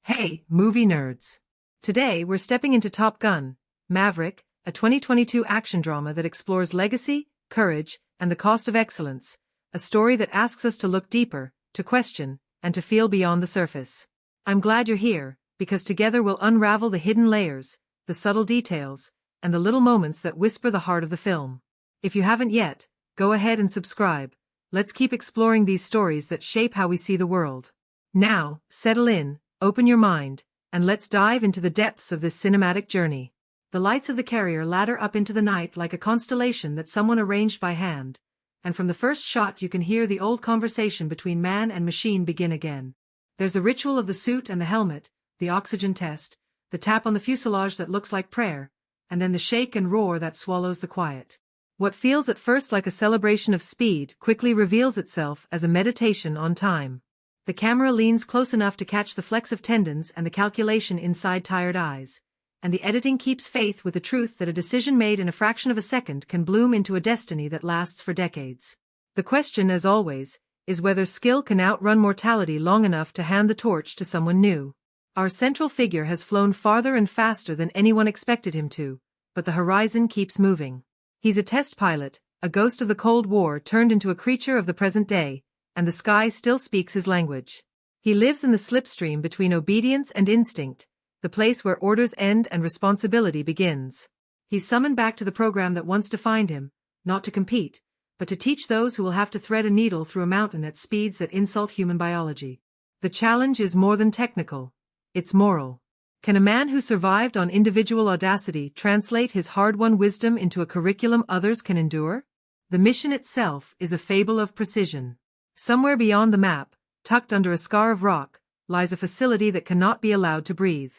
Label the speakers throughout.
Speaker 1: Hey, movie nerds! Today we're stepping into Top Gun, Maverick, a 2022 action drama that explores legacy, courage, and the cost of excellence, a story that asks us to look deeper, to question, and to feel beyond the surface. I'm glad you're here, because together we'll unravel the hidden layers, the subtle details, and the little moments that whisper the heart of the film. If you haven't yet, go ahead and subscribe. Let's keep exploring these stories that shape how we see the world. Now, settle in, open your mind, and let's dive into the depths of this cinematic journey. The lights of the carrier ladder up into the night like a constellation that someone arranged by hand, and from the first shot you can hear the old conversation between man and machine begin again. There's the ritual of the suit and the helmet, the oxygen test, the tap on the fuselage that looks like prayer, and then the shake and roar that swallows the quiet. What feels at first like a celebration of speed quickly reveals itself as a meditation on time. The camera leans close enough to catch the flex of tendons and the calculation inside tired eyes, and the editing keeps faith with the truth that a decision made in a fraction of a second can bloom into a destiny that lasts for decades. The question, as always, is whether skill can outrun mortality long enough to hand the torch to someone new. Our central figure has flown farther and faster than anyone expected him to, but the horizon keeps moving. He's a test pilot, a ghost of the Cold War turned into a creature of the present day, and the sky still speaks his language. He lives in the slipstream between obedience and instinct, the place where orders end and responsibility begins. He's summoned back to the program that once defined him, not to compete, but to teach those who will have to thread a needle through a mountain at speeds that insult human biology. The challenge is more than technical. It's moral. Can a man who survived on individual audacity translate his hard-won wisdom into a curriculum others can endure? The mission itself is a fable of precision. Somewhere beyond the map, tucked under a scar of rock, lies a facility that cannot be allowed to breathe.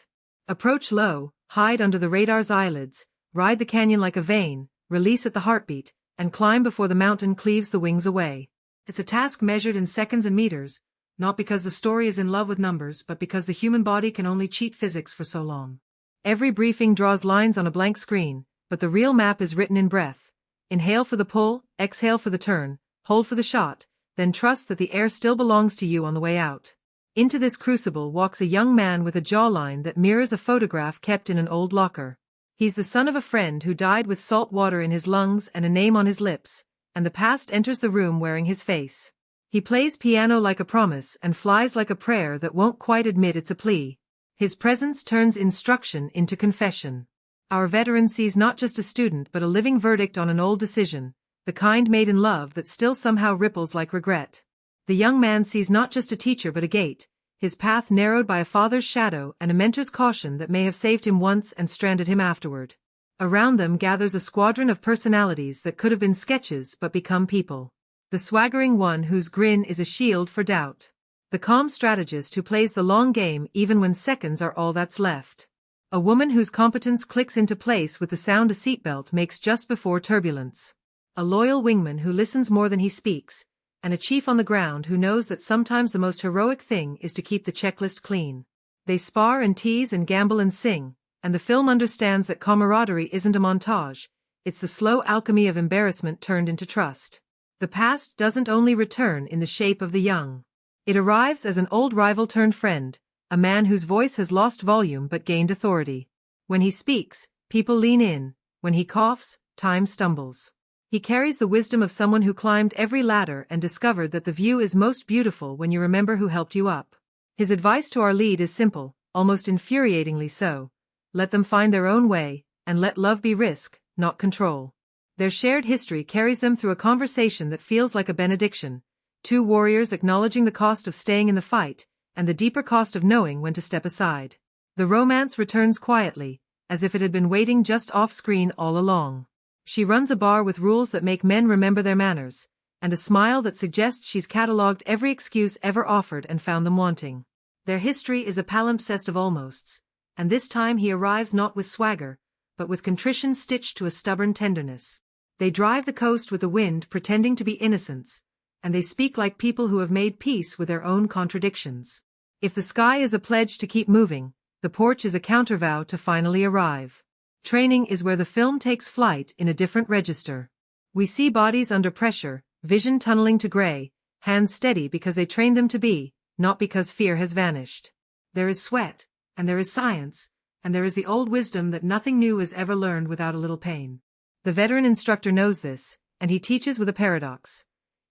Speaker 1: Approach low, hide under the radar's eyelids, ride the canyon like a vein, release at the heartbeat, and climb before the mountain cleaves the wings away. It's a task measured in seconds and meters, not because the story is in love with numbers but because the human body can only cheat physics for so long. Every briefing draws lines on a blank screen, but the real map is written in breath. Inhale for the pull, exhale for the turn, hold for the shot, then trust that the air still belongs to you on the way out. Into this crucible walks a young man with a jawline that mirrors a photograph kept in an old locker. He's the son of a friend who died with salt water in his lungs and a name on his lips, and the past enters the room wearing his face. He plays piano like a promise and flies like a prayer that won't quite admit it's a plea. His presence turns instruction into confession. Our veteran sees not just a student but a living verdict on an old decision, the kind made in love that still somehow ripples like regret. The young man sees not just a teacher but a gate, his path narrowed by a father's shadow and a mentor's caution that may have saved him once and stranded him afterward. Around them gathers a squadron of personalities that could have been sketches but become people. The swaggering one whose grin is a shield for doubt. The calm strategist who plays the long game even when seconds are all that's left. A woman whose competence clicks into place with the sound a seatbelt makes just before turbulence. A loyal wingman who listens more than he speaks, and a chief on the ground who knows that sometimes the most heroic thing is to keep the checklist clean. They spar and tease and gamble and sing, and the film understands that camaraderie isn't a montage, it's the slow alchemy of embarrassment turned into trust. The past doesn't only return in the shape of the young. It arrives as an old rival turned friend, a man whose voice has lost volume but gained authority. When he speaks, people lean in. When he coughs, time stumbles. He carries the wisdom of someone who climbed every ladder and discovered that the view is most beautiful when you remember who helped you up. His advice to our lead is simple, almost infuriatingly so. Let them find their own way, and let love be risk, not control. Their shared history carries them through a conversation that feels like a benediction, two warriors acknowledging the cost of staying in the fight, and the deeper cost of knowing when to step aside. The romance returns quietly, as if it had been waiting just off-screen all along. She runs a bar with rules that make men remember their manners, and a smile that suggests she's catalogued every excuse ever offered and found them wanting. Their history is a palimpsest of almosts, and this time he arrives not with swagger, but with contrition stitched to a stubborn tenderness. They drive the coast with the wind pretending to be innocents, and they speak like people who have made peace with their own contradictions. If the sky is a pledge to keep moving, the porch is a countervow to finally arrive. Training is where the film takes flight in a different register. We see bodies under pressure, vision tunneling to gray, hands steady because they trained them to be, not because fear has vanished. There is sweat, and there is science, and there is the old wisdom that nothing new is ever learned without a little pain. The veteran instructor knows this, and he teaches with a paradox.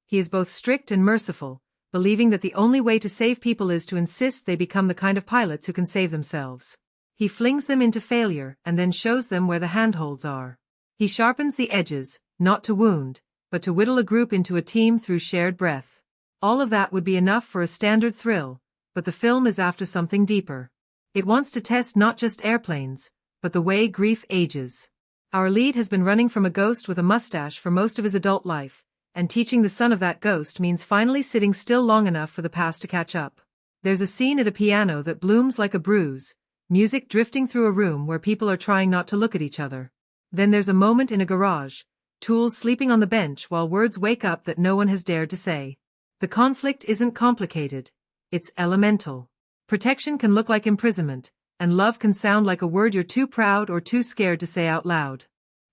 Speaker 1: He is both strict and merciful, believing that the only way to save people is to insist they become the kind of pilots who can save themselves. He flings them into failure and then shows them where the handholds are. He sharpens the edges, not to wound, but to whittle a group into a team through shared breath. All of that would be enough for a standard thrill, but the film is after something deeper. It wants to test not just airplanes, but the way grief ages. Our lead has been running from a ghost with a mustache for most of his adult life, and teaching the son of that ghost means finally sitting still long enough for the past to catch up. There's a scene at a piano that blooms like a bruise, music drifting through a room where people are trying not to look at each other. Then there's a moment in a garage, tools sleeping on the bench while words wake up that no one has dared to say. The conflict isn't complicated. It's elemental. Protection can look like imprisonment, and love can sound like a word you're too proud or too scared to say out loud.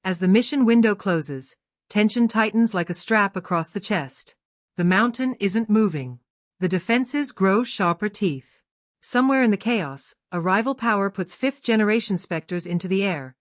Speaker 1: As the mission window closes, tension tightens like a strap across the chest. The mountain isn't moving. The defenses grow sharper teeth. Somewhere in the chaos, a rival power puts fifth-generation specters into the air,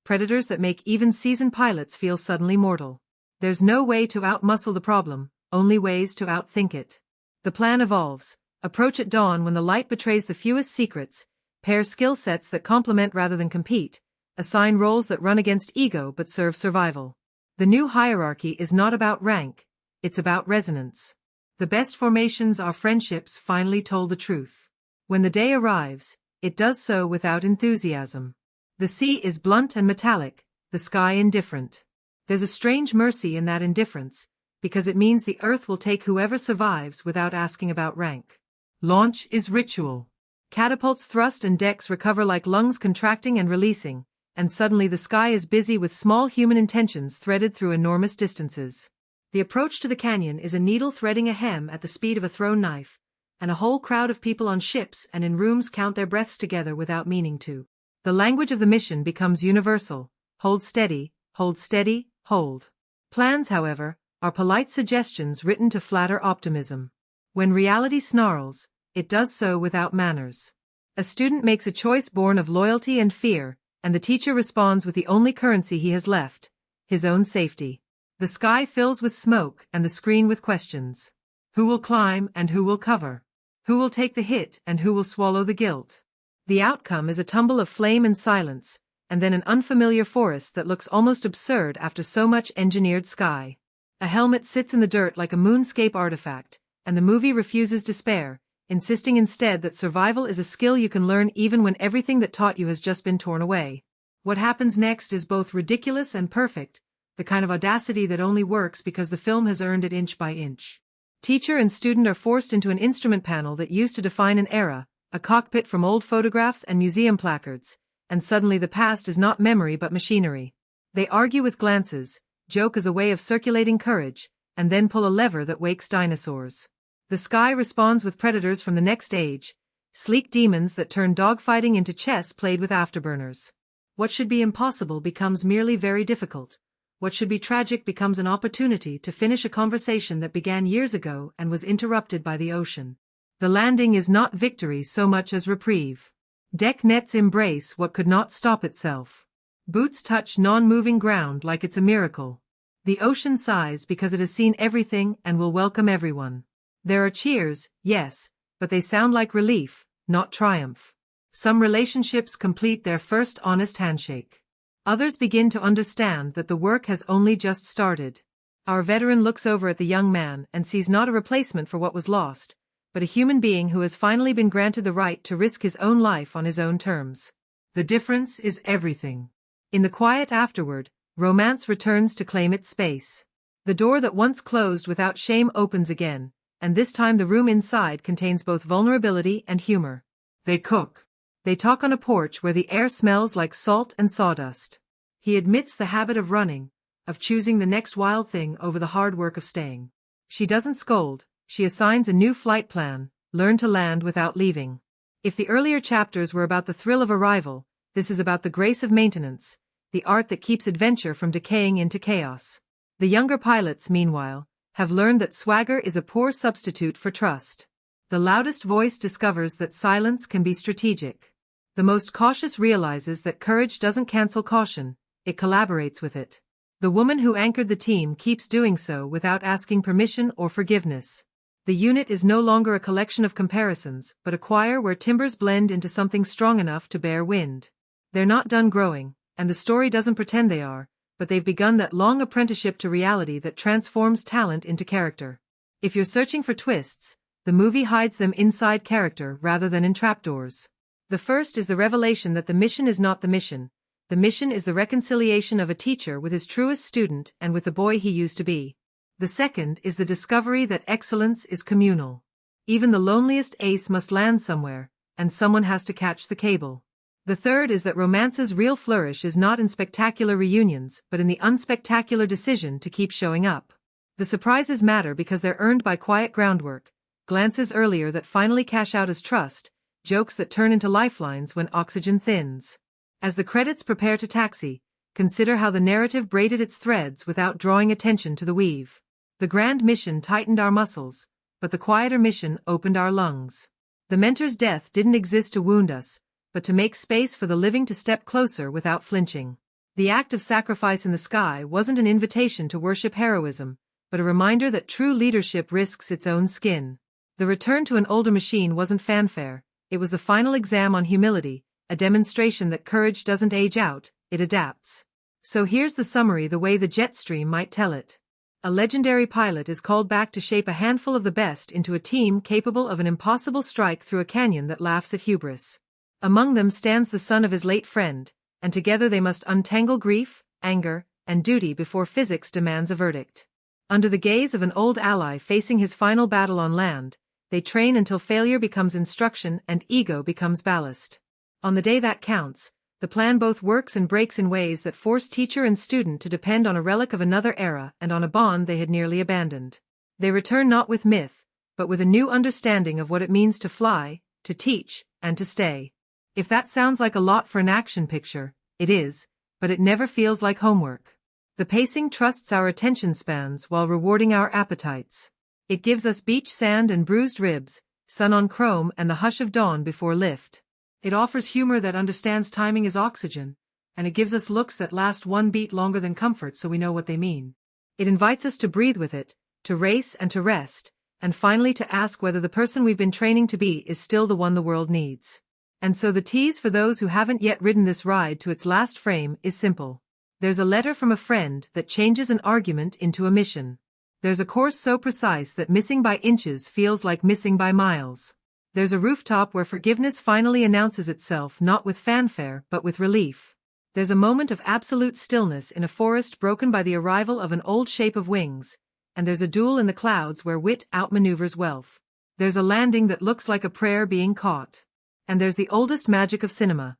Speaker 1: predators that make even seasoned pilots feel suddenly mortal. There's no way to outmuscle the problem, only ways to outthink it. The plan evolves. Approach at dawn when the light betrays the fewest secrets, pair skill sets that complement rather than compete, assign roles that run against ego but serve survival. The new hierarchy is not about rank, it's about resonance. The best formations are friendships finally told the truth. When the day arrives, it does so without enthusiasm. The sea is blunt and metallic, the sky indifferent. There's a strange mercy in that indifference, because it means the earth will take whoever survives without asking about rank. Launch is ritual. Catapults thrust and decks recover like lungs contracting and releasing, and suddenly the sky is busy with small human intentions threaded through enormous distances. The approach to the canyon is a needle threading a hem at the speed of a thrown knife, and a whole crowd of people on ships and in rooms count their breaths together without meaning to. The language of the mission becomes universal. Hold steady, hold steady, hold. Plans, however, are polite suggestions written to flatter optimism. When reality snarls, it does so without manners. A student makes a choice born of loyalty and fear, and the teacher responds with the only currency he has left, his own safety. The sky fills with smoke and the screen with questions. Who will climb and who will cover? Who will take the hit and who will swallow the guilt? The outcome is a tumble of flame and silence, and then an unfamiliar forest that looks almost absurd after so much engineered sky. A helmet sits in the dirt like a moonscape artifact, and the movie refuses despair, insisting instead that survival is a skill you can learn even when everything that taught you has just been torn away. What happens next is both ridiculous and perfect, the kind of audacity that only works because the film has earned it inch by inch. Teacher and student are forced into an instrument panel that used to define an era, a cockpit from old photographs and museum placards, and suddenly the past is not memory but machinery. They argue with glances, joke as a way of circulating courage, and then pull a lever that wakes dinosaurs. The sky responds with predators from the next age, sleek demons that turn dogfighting into chess played with afterburners. What should be impossible becomes merely very difficult. What should be tragic becomes an opportunity to finish a conversation that began years ago and was interrupted by the ocean. The landing is not victory so much as reprieve. Deck nets embrace what could not stop itself. Boots touch non-moving ground like it's a miracle. The ocean sighs because it has seen everything and will welcome everyone. There are cheers, yes, but they sound like relief, not triumph. Some relationships complete their first honest handshake. Others begin to understand that the work has only just started. Our veteran looks over at the young man and sees not a replacement for what was lost, but a human being who has finally been granted the right to risk his own life on his own terms. The difference is everything. In the quiet afterward, romance returns to claim its space. The door that once closed without shame opens again, and this time the room inside contains both vulnerability and humor. They cook. They talk on a porch where the air smells like salt and sawdust. He admits the habit of running, of choosing the next wild thing over the hard work of staying. She doesn't scold, she assigns a new flight plan: learn to land without leaving. If the earlier chapters were about the thrill of arrival, this is about the grace of maintenance, the art that keeps adventure from decaying into chaos. The younger pilots, meanwhile, have learned that swagger is a poor substitute for trust. The loudest voice discovers that silence can be strategic. The most cautious realizes that courage doesn't cancel caution, it collaborates with it. The woman who anchored the team keeps doing so without asking permission or forgiveness. The unit is no longer a collection of comparisons, but a choir where timbers blend into something strong enough to bear wind. They're not done growing, and the story doesn't pretend they are, but they've begun that long apprenticeship to reality that transforms talent into character. If you're searching for twists, the movie hides them inside character rather than in trapdoors. The first is the revelation that the mission is not the mission. The mission is the reconciliation of a teacher with his truest student and with the boy he used to be. The second is the discovery that excellence is communal. Even the loneliest ace must land somewhere, and someone has to catch the cable. The third is that romance's real flourish is not in spectacular reunions, but in the unspectacular decision to keep showing up. The surprises matter because they're earned by quiet groundwork, glances earlier that finally cash out as trust, jokes that turn into lifelines when oxygen thins. As the credits prepare to taxi, consider how the narrative braided its threads without drawing attention to the weave. The grand mission tightened our muscles, but the quieter mission opened our lungs. The mentor's death didn't exist to wound us, but to make space for the living to step closer without flinching. The act of sacrifice in the sky wasn't an invitation to worship heroism, but a reminder that true leadership risks its own skin. The return to an older machine wasn't fanfare, it was the final exam on humility, a demonstration that courage doesn't age out, it adapts. So here's the summary the way the jet stream might tell it. A legendary pilot is called back to shape a handful of the best into a team capable of an impossible strike through a canyon that laughs at hubris. Among them stands the son of his late friend, and together they must untangle grief, anger, and duty before physics demands a verdict. Under the gaze of an old ally facing his final battle on land, they train until failure becomes instruction and ego becomes ballast. On the day that counts, the plan both works and breaks in ways that force teacher and student to depend on a relic of another era and on a bond they had nearly abandoned. They return not with myth, but with a new understanding of what it means to fly, to teach, and to stay. If that sounds like a lot for an action picture, it is, but it never feels like homework. The pacing trusts our attention spans while rewarding our appetites. It gives us beach sand and bruised ribs, sun on chrome and the hush of dawn before lift. It offers humor that understands timing is oxygen, and it gives us looks that last one beat longer than comfort so we know what they mean. It invites us to breathe with it, to race and to rest, and finally to ask whether the person we've been training to be is still the one the world needs. And so the tease for those who haven't yet ridden this ride to its last frame is simple. There's a letter from a friend that changes an argument into a mission. There's a course so precise that missing by inches feels like missing by miles. There's a rooftop where forgiveness finally announces itself not with fanfare but with relief. There's a moment of absolute stillness in a forest broken by the arrival of an old shape of wings, and there's a duel in the clouds where wit outmaneuvers wealth. There's a landing that looks like a prayer being caught. And there's the oldest magic of cinema.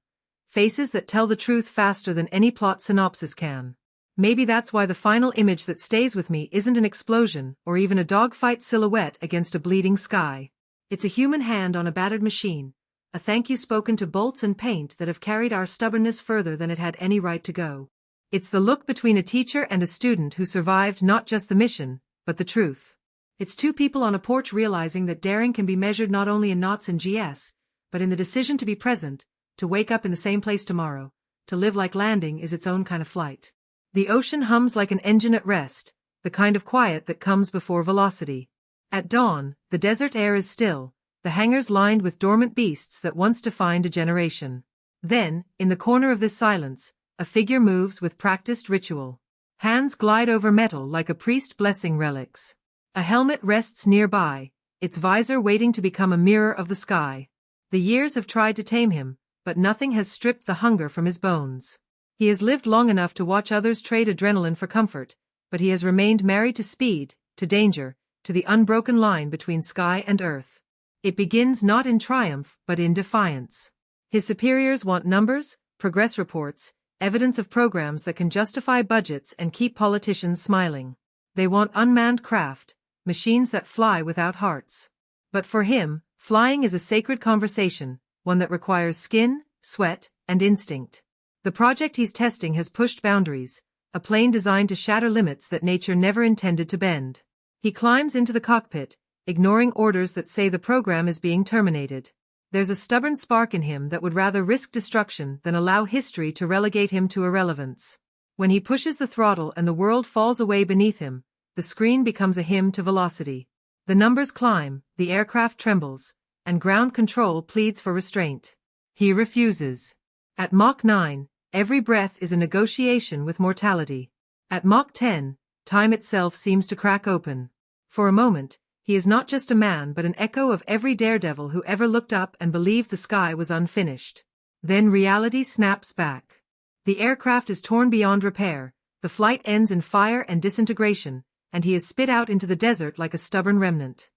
Speaker 1: Faces that tell the truth faster than any plot synopsis can. Maybe that's why the final image that stays with me isn't an explosion or even a dogfight silhouette against a bleeding sky. It's a human hand on a battered machine, a thank you spoken to bolts and paint that have carried our stubbornness further than it had any right to go. It's the look between a teacher and a student who survived not just the mission, but the truth. It's two people on a porch realizing that daring can be measured not only in knots and GS, but in the decision to be present, to wake up in the same place tomorrow, to live like landing is its own kind of flight. The ocean hums like an engine at rest, the kind of quiet that comes before velocity. At dawn, the desert air is still, the hangars lined with dormant beasts that once defined a generation. Then, in the corner of this silence, a figure moves with practiced ritual. Hands glide over metal like a priest blessing relics. A helmet rests nearby, its visor waiting to become a mirror of the sky. The years have tried to tame him, but nothing has stripped the hunger from his bones. He has lived long enough to watch others trade adrenaline for comfort, but he has remained married to speed, to danger, to the unbroken line between sky and earth. It begins not in triumph, but in defiance. His superiors want numbers, progress reports, evidence of programs that can justify budgets and keep politicians smiling. They want unmanned craft, machines that fly without hearts. But for him, flying is a sacred conversation, one that requires skin, sweat, and instinct. The project he's testing has pushed boundaries, a plane designed to shatter limits that nature never intended to bend. He climbs into the cockpit, ignoring orders that say the program is being terminated. There's a stubborn spark in him that would rather risk destruction than allow history to relegate him to irrelevance. When he pushes the throttle and the world falls away beneath him, the screen becomes a hymn to velocity. The numbers climb, the aircraft trembles, and ground control pleads for restraint. He refuses. At Mach 9, every breath is a negotiation with mortality. At Mach 10, time itself seems to crack open. For a moment, he is not just a man but an echo of every daredevil who ever looked up and believed the sky was unfinished. Then reality snaps back. The aircraft is torn beyond repair, the flight ends in fire and disintegration, and he is spit out into the desert like a stubborn remnant.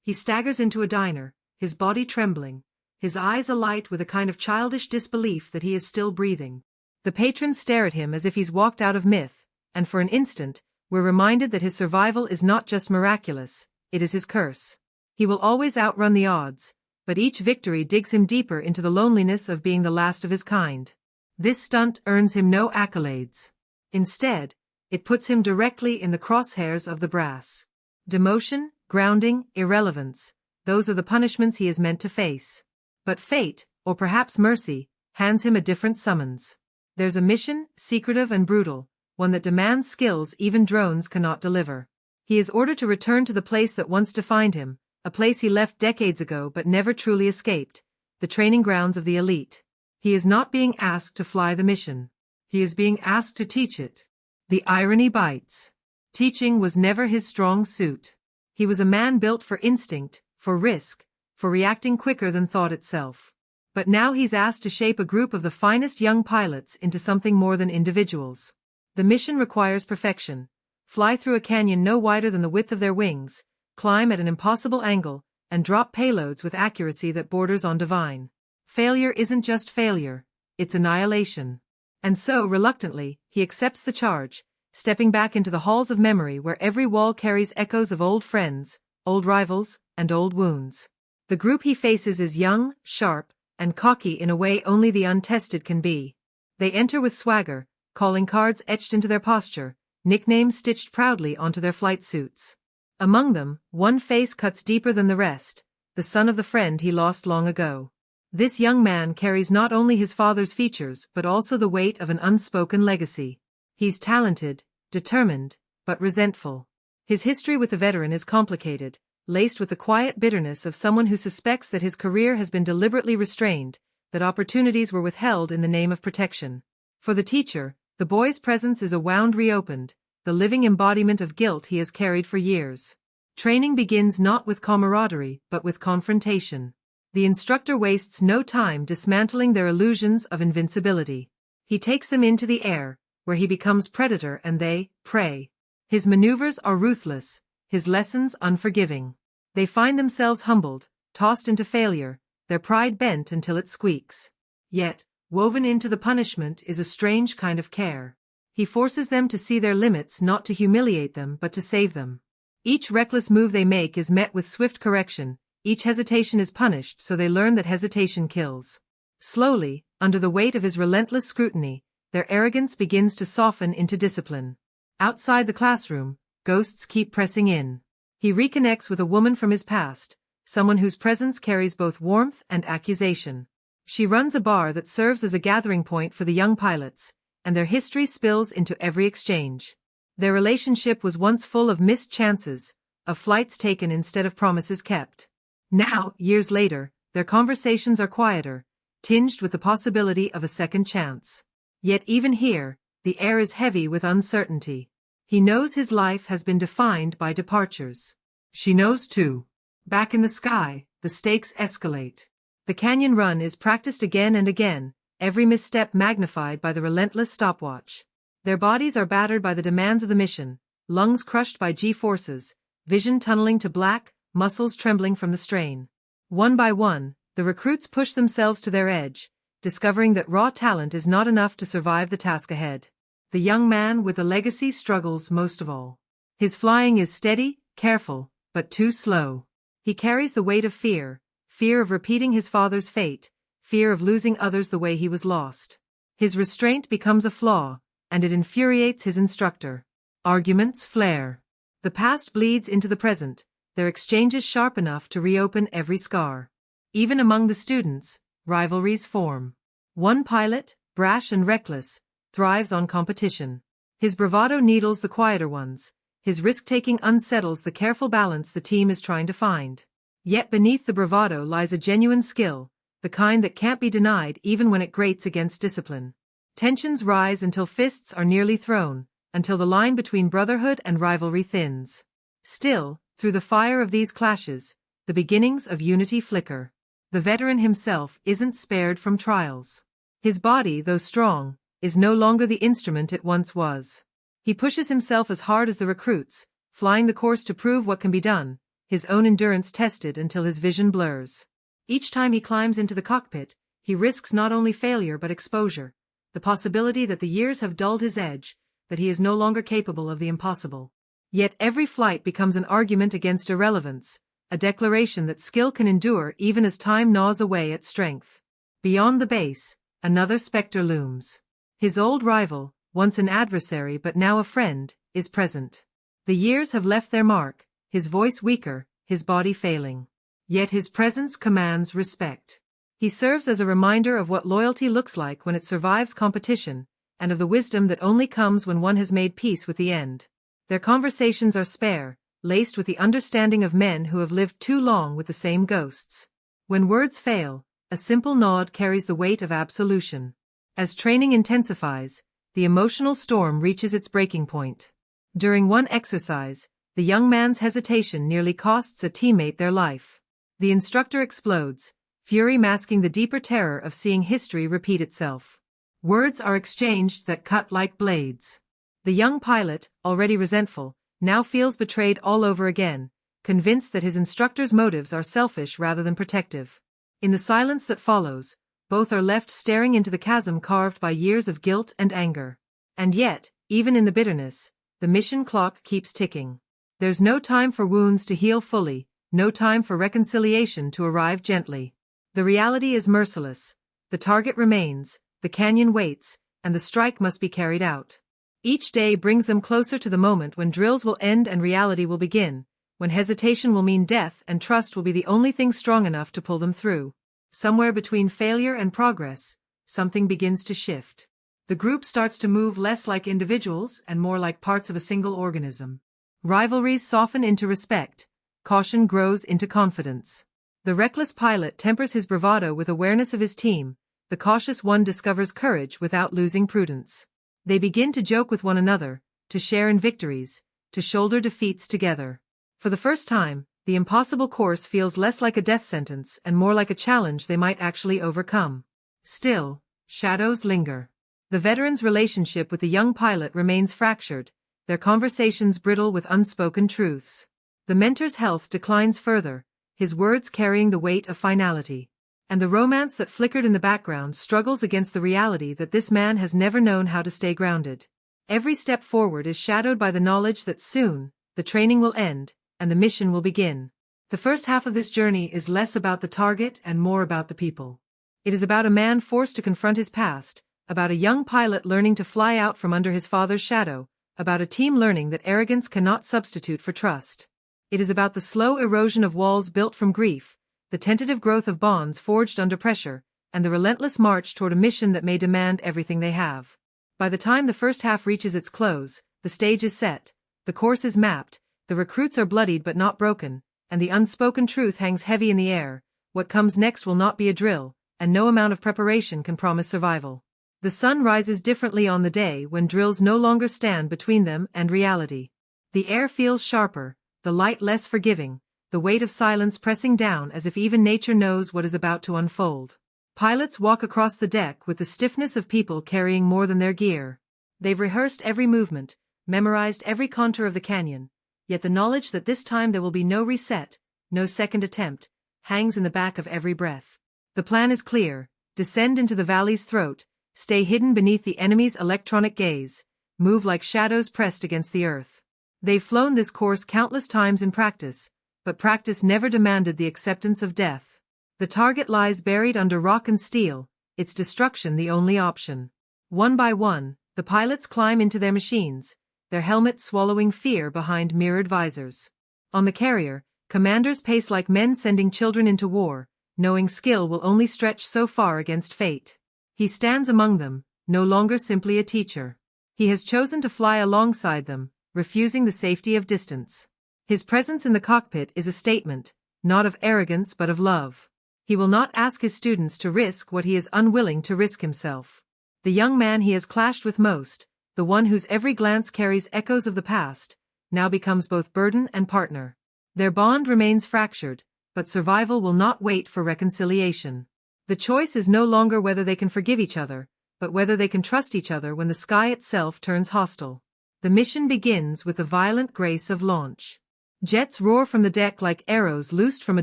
Speaker 1: He staggers into a diner, his body trembling, his eyes alight with a kind of childish disbelief that he is still breathing. The patrons stare at him as if he's walked out of myth, and for an instant, we're reminded that his survival is not just miraculous, it is his curse. He will always outrun the odds, but each victory digs him deeper into the loneliness of being the last of his kind. This stunt earns him no accolades. Instead, it puts him directly in the crosshairs of the brass. Demotion, grounding, irrelevance, those are the punishments he is meant to face. But fate, or perhaps mercy, hands him a different summons. There's a mission, secretive and brutal, one that demands skills even drones cannot deliver. He is ordered to return to the place that once defined him, a place he left decades ago but never truly escaped, the training grounds of the elite. He is not being asked to fly the mission. He is being asked to teach it. The irony bites. Teaching was never his strong suit. He was a man built for instinct, for risk, for reacting quicker than thought itself. But now he's asked to shape a group of the finest young pilots into something more than individuals. The mission requires perfection. Fly through a canyon no wider than the width of their wings, climb at an impossible angle, and drop payloads with accuracy that borders on divine. Failure isn't just failure, it's annihilation. And so, reluctantly, he accepts the charge, stepping back into the halls of memory where every wall carries echoes of old friends, old rivals, and old wounds. The group he faces is young, sharp, and cocky in a way only the untested can be. They enter with swagger, calling cards etched into their posture, nicknames stitched proudly onto their flight suits. Among them, one face cuts deeper than the rest, the son of the friend he lost long ago. This young man carries not only his father's features but also the weight of an unspoken legacy. He's talented, determined, but resentful. His history with the veteran is complicated, laced with the quiet bitterness of someone who suspects that his career has been deliberately restrained, that opportunities were withheld in the name of protection. For the teacher, the boy's presence is a wound reopened, the living embodiment of guilt he has carried for years. Training begins not with camaraderie but with confrontation. The instructor wastes no time dismantling their illusions of invincibility. He takes them into the air, where he becomes predator and they, prey. His maneuvers are ruthless, his lessons unforgiving. They find themselves humbled, tossed into failure, their pride bent until it squeaks. Yet, woven into the punishment is a strange kind of care. He forces them to see their limits, not to humiliate them but to save them. Each reckless move they make is met with swift correction, each hesitation is punished so they learn that hesitation kills. Slowly, under the weight of his relentless scrutiny, their arrogance begins to soften into discipline. Outside the classroom, ghosts keep pressing in. He reconnects with a woman from his past, someone whose presence carries both warmth and accusation. She runs a bar that serves as a gathering point for the young pilots, and their history spills into every exchange. Their relationship was once full of missed chances, of flights taken instead of promises kept. Now, years later, their conversations are quieter, tinged with the possibility of a second chance. Yet even here, the air is heavy with uncertainty. He knows his life has been defined by departures. She knows too. Back in the sky, the stakes escalate. The canyon run is practiced again and again, every misstep magnified by the relentless stopwatch. Their bodies are battered by the demands of the mission, lungs crushed by G-forces, vision tunneling to black, muscles trembling from the strain. One by one, the recruits push themselves to their edge, discovering that raw talent is not enough to survive the task ahead. The young man with a legacy struggles most of all. His flying is steady, careful, but too slow. He carries the weight of fear, fear of repeating his father's fate, fear of losing others the way he was lost. His restraint becomes a flaw, and it infuriates his instructor. Arguments flare. The past bleeds into the present, their exchanges sharp enough to reopen every scar. Even among the students, rivalries form. One pilot, brash and reckless, thrives on competition. His bravado needles the quieter ones, his risk-taking unsettles the careful balance the team is trying to find. Yet beneath the bravado lies a genuine skill, the kind that can't be denied even when it grates against discipline. Tensions rise until fists are nearly thrown, until the line between brotherhood and rivalry thins. Still, through the fire of these clashes, the beginnings of unity flicker. The veteran himself isn't spared from trials. His body, though strong, is no longer the instrument it once was. He pushes himself as hard as the recruits, flying the course to prove what can be done, his own endurance tested until his vision blurs. Each time he climbs into the cockpit, he risks not only failure but exposure, the possibility that the years have dulled his edge, that he is no longer capable of the impossible. Yet every flight becomes an argument against irrelevance, a declaration that skill can endure even as time gnaws away at strength. Beyond the base, another specter looms. His old rival, once an adversary but now a friend, is present. The years have left their mark, his voice weaker, his body failing. Yet his presence commands respect. He serves as a reminder of what loyalty looks like when it survives competition, and of the wisdom that only comes when one has made peace with the end. Their conversations are spare, laced with the understanding of men who have lived too long with the same ghosts. When words fail, a simple nod carries the weight of absolution. As training intensifies, the emotional storm reaches its breaking point. During one exercise, the young man's hesitation nearly costs a teammate their life. The instructor explodes, fury masking the deeper terror of seeing history repeat itself. Words are exchanged that cut like blades. The young pilot, already resentful, now feels betrayed all over again, convinced that his instructor's motives are selfish rather than protective. In the silence that follows, both are left staring into the chasm carved by years of guilt and anger. And yet, even in the bitterness, the mission clock keeps ticking. There's no time for wounds to heal fully, no time for reconciliation to arrive gently. The reality is merciless. The target remains, the canyon waits, and the strike must be carried out. Each day brings them closer to the moment when drills will end and reality will begin, when hesitation will mean death and trust will be the only thing strong enough to pull them through. Somewhere between failure and progress, something begins to shift. The group starts to move less like individuals and more like parts of a single organism. Rivalries soften into respect, caution grows into confidence. The reckless pilot tempers his bravado with awareness of his team, the cautious one discovers courage without losing prudence. They begin to joke with one another, to share in victories, to shoulder defeats together. For the first time, the impossible course feels less like a death sentence and more like a challenge they might actually overcome. Still, shadows linger. The veteran's relationship with the young pilot remains fractured, their conversations brittle with unspoken truths. The mentor's health declines further, his words carrying the weight of finality. And the romance that flickered in the background struggles against the reality that this man has never known how to stay grounded. Every step forward is shadowed by the knowledge that soon, the training will end, and the mission will begin. The first half of this journey is less about the target and more about the people. It is about a man forced to confront his past, about a young pilot learning to fly out from under his father's shadow, about a team learning that arrogance cannot substitute for trust. It is about the slow erosion of walls built from grief, the tentative growth of bonds forged under pressure, and the relentless march toward a mission that may demand everything they have. By the time the first half reaches its close, the stage is set, the course is mapped, the recruits are bloodied but not broken, and the unspoken truth hangs heavy in the air: what comes next will not be a drill, and no amount of preparation can promise survival. The sun rises differently on the day when drills no longer stand between them and reality. The air feels sharper, the light less forgiving, the weight of silence pressing down as if even nature knows what is about to unfold. Pilots walk across the deck with the stiffness of people carrying more than their gear. They've rehearsed every movement, memorized every contour of the canyon, yet the knowledge that this time there will be no reset, no second attempt, hangs in the back of every breath. The plan is clear: descend into the valley's throat, stay hidden beneath the enemy's electronic gaze, move like shadows pressed against the earth. They've flown this course countless times in practice, but practice never demanded the acceptance of death. The target lies buried under rock and steel, its destruction the only option. One by one, the pilots climb into their machines, their helmets swallowing fear behind mirrored visors. On the carrier, Commanders pace like men sending children into war, knowing skill will only stretch so far against fate. He stands among them, no longer simply a teacher. He has chosen to fly alongside them, refusing the safety of distance. His presence in the cockpit is a statement, not of arrogance but of love. He will not ask his students to risk what he is unwilling to risk himself. The young man he has clashed with most, the one whose every glance carries echoes of the past, now becomes both burden and partner. Their bond remains fractured, but survival will not wait for reconciliation. The choice is no longer whether they can forgive each other, but whether they can trust each other when the sky itself turns hostile. The mission begins with the violent grace of launch. Jets roar from the deck like arrows loosed from a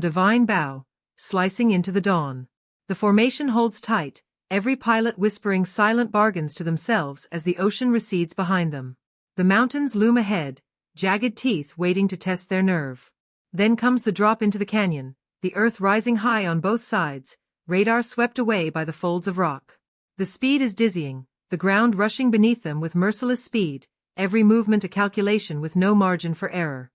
Speaker 1: divine bow, slicing into the dawn. The formation holds tight, every pilot whispering silent bargains to themselves as the ocean recedes behind them. The mountains loom ahead, jagged teeth waiting to test their nerve. Then comes the drop into the canyon, the earth rising high on both sides, radar swept away by the folds of rock. The speed is dizzying, the ground rushing beneath them with merciless speed, every movement a calculation with no margin for error.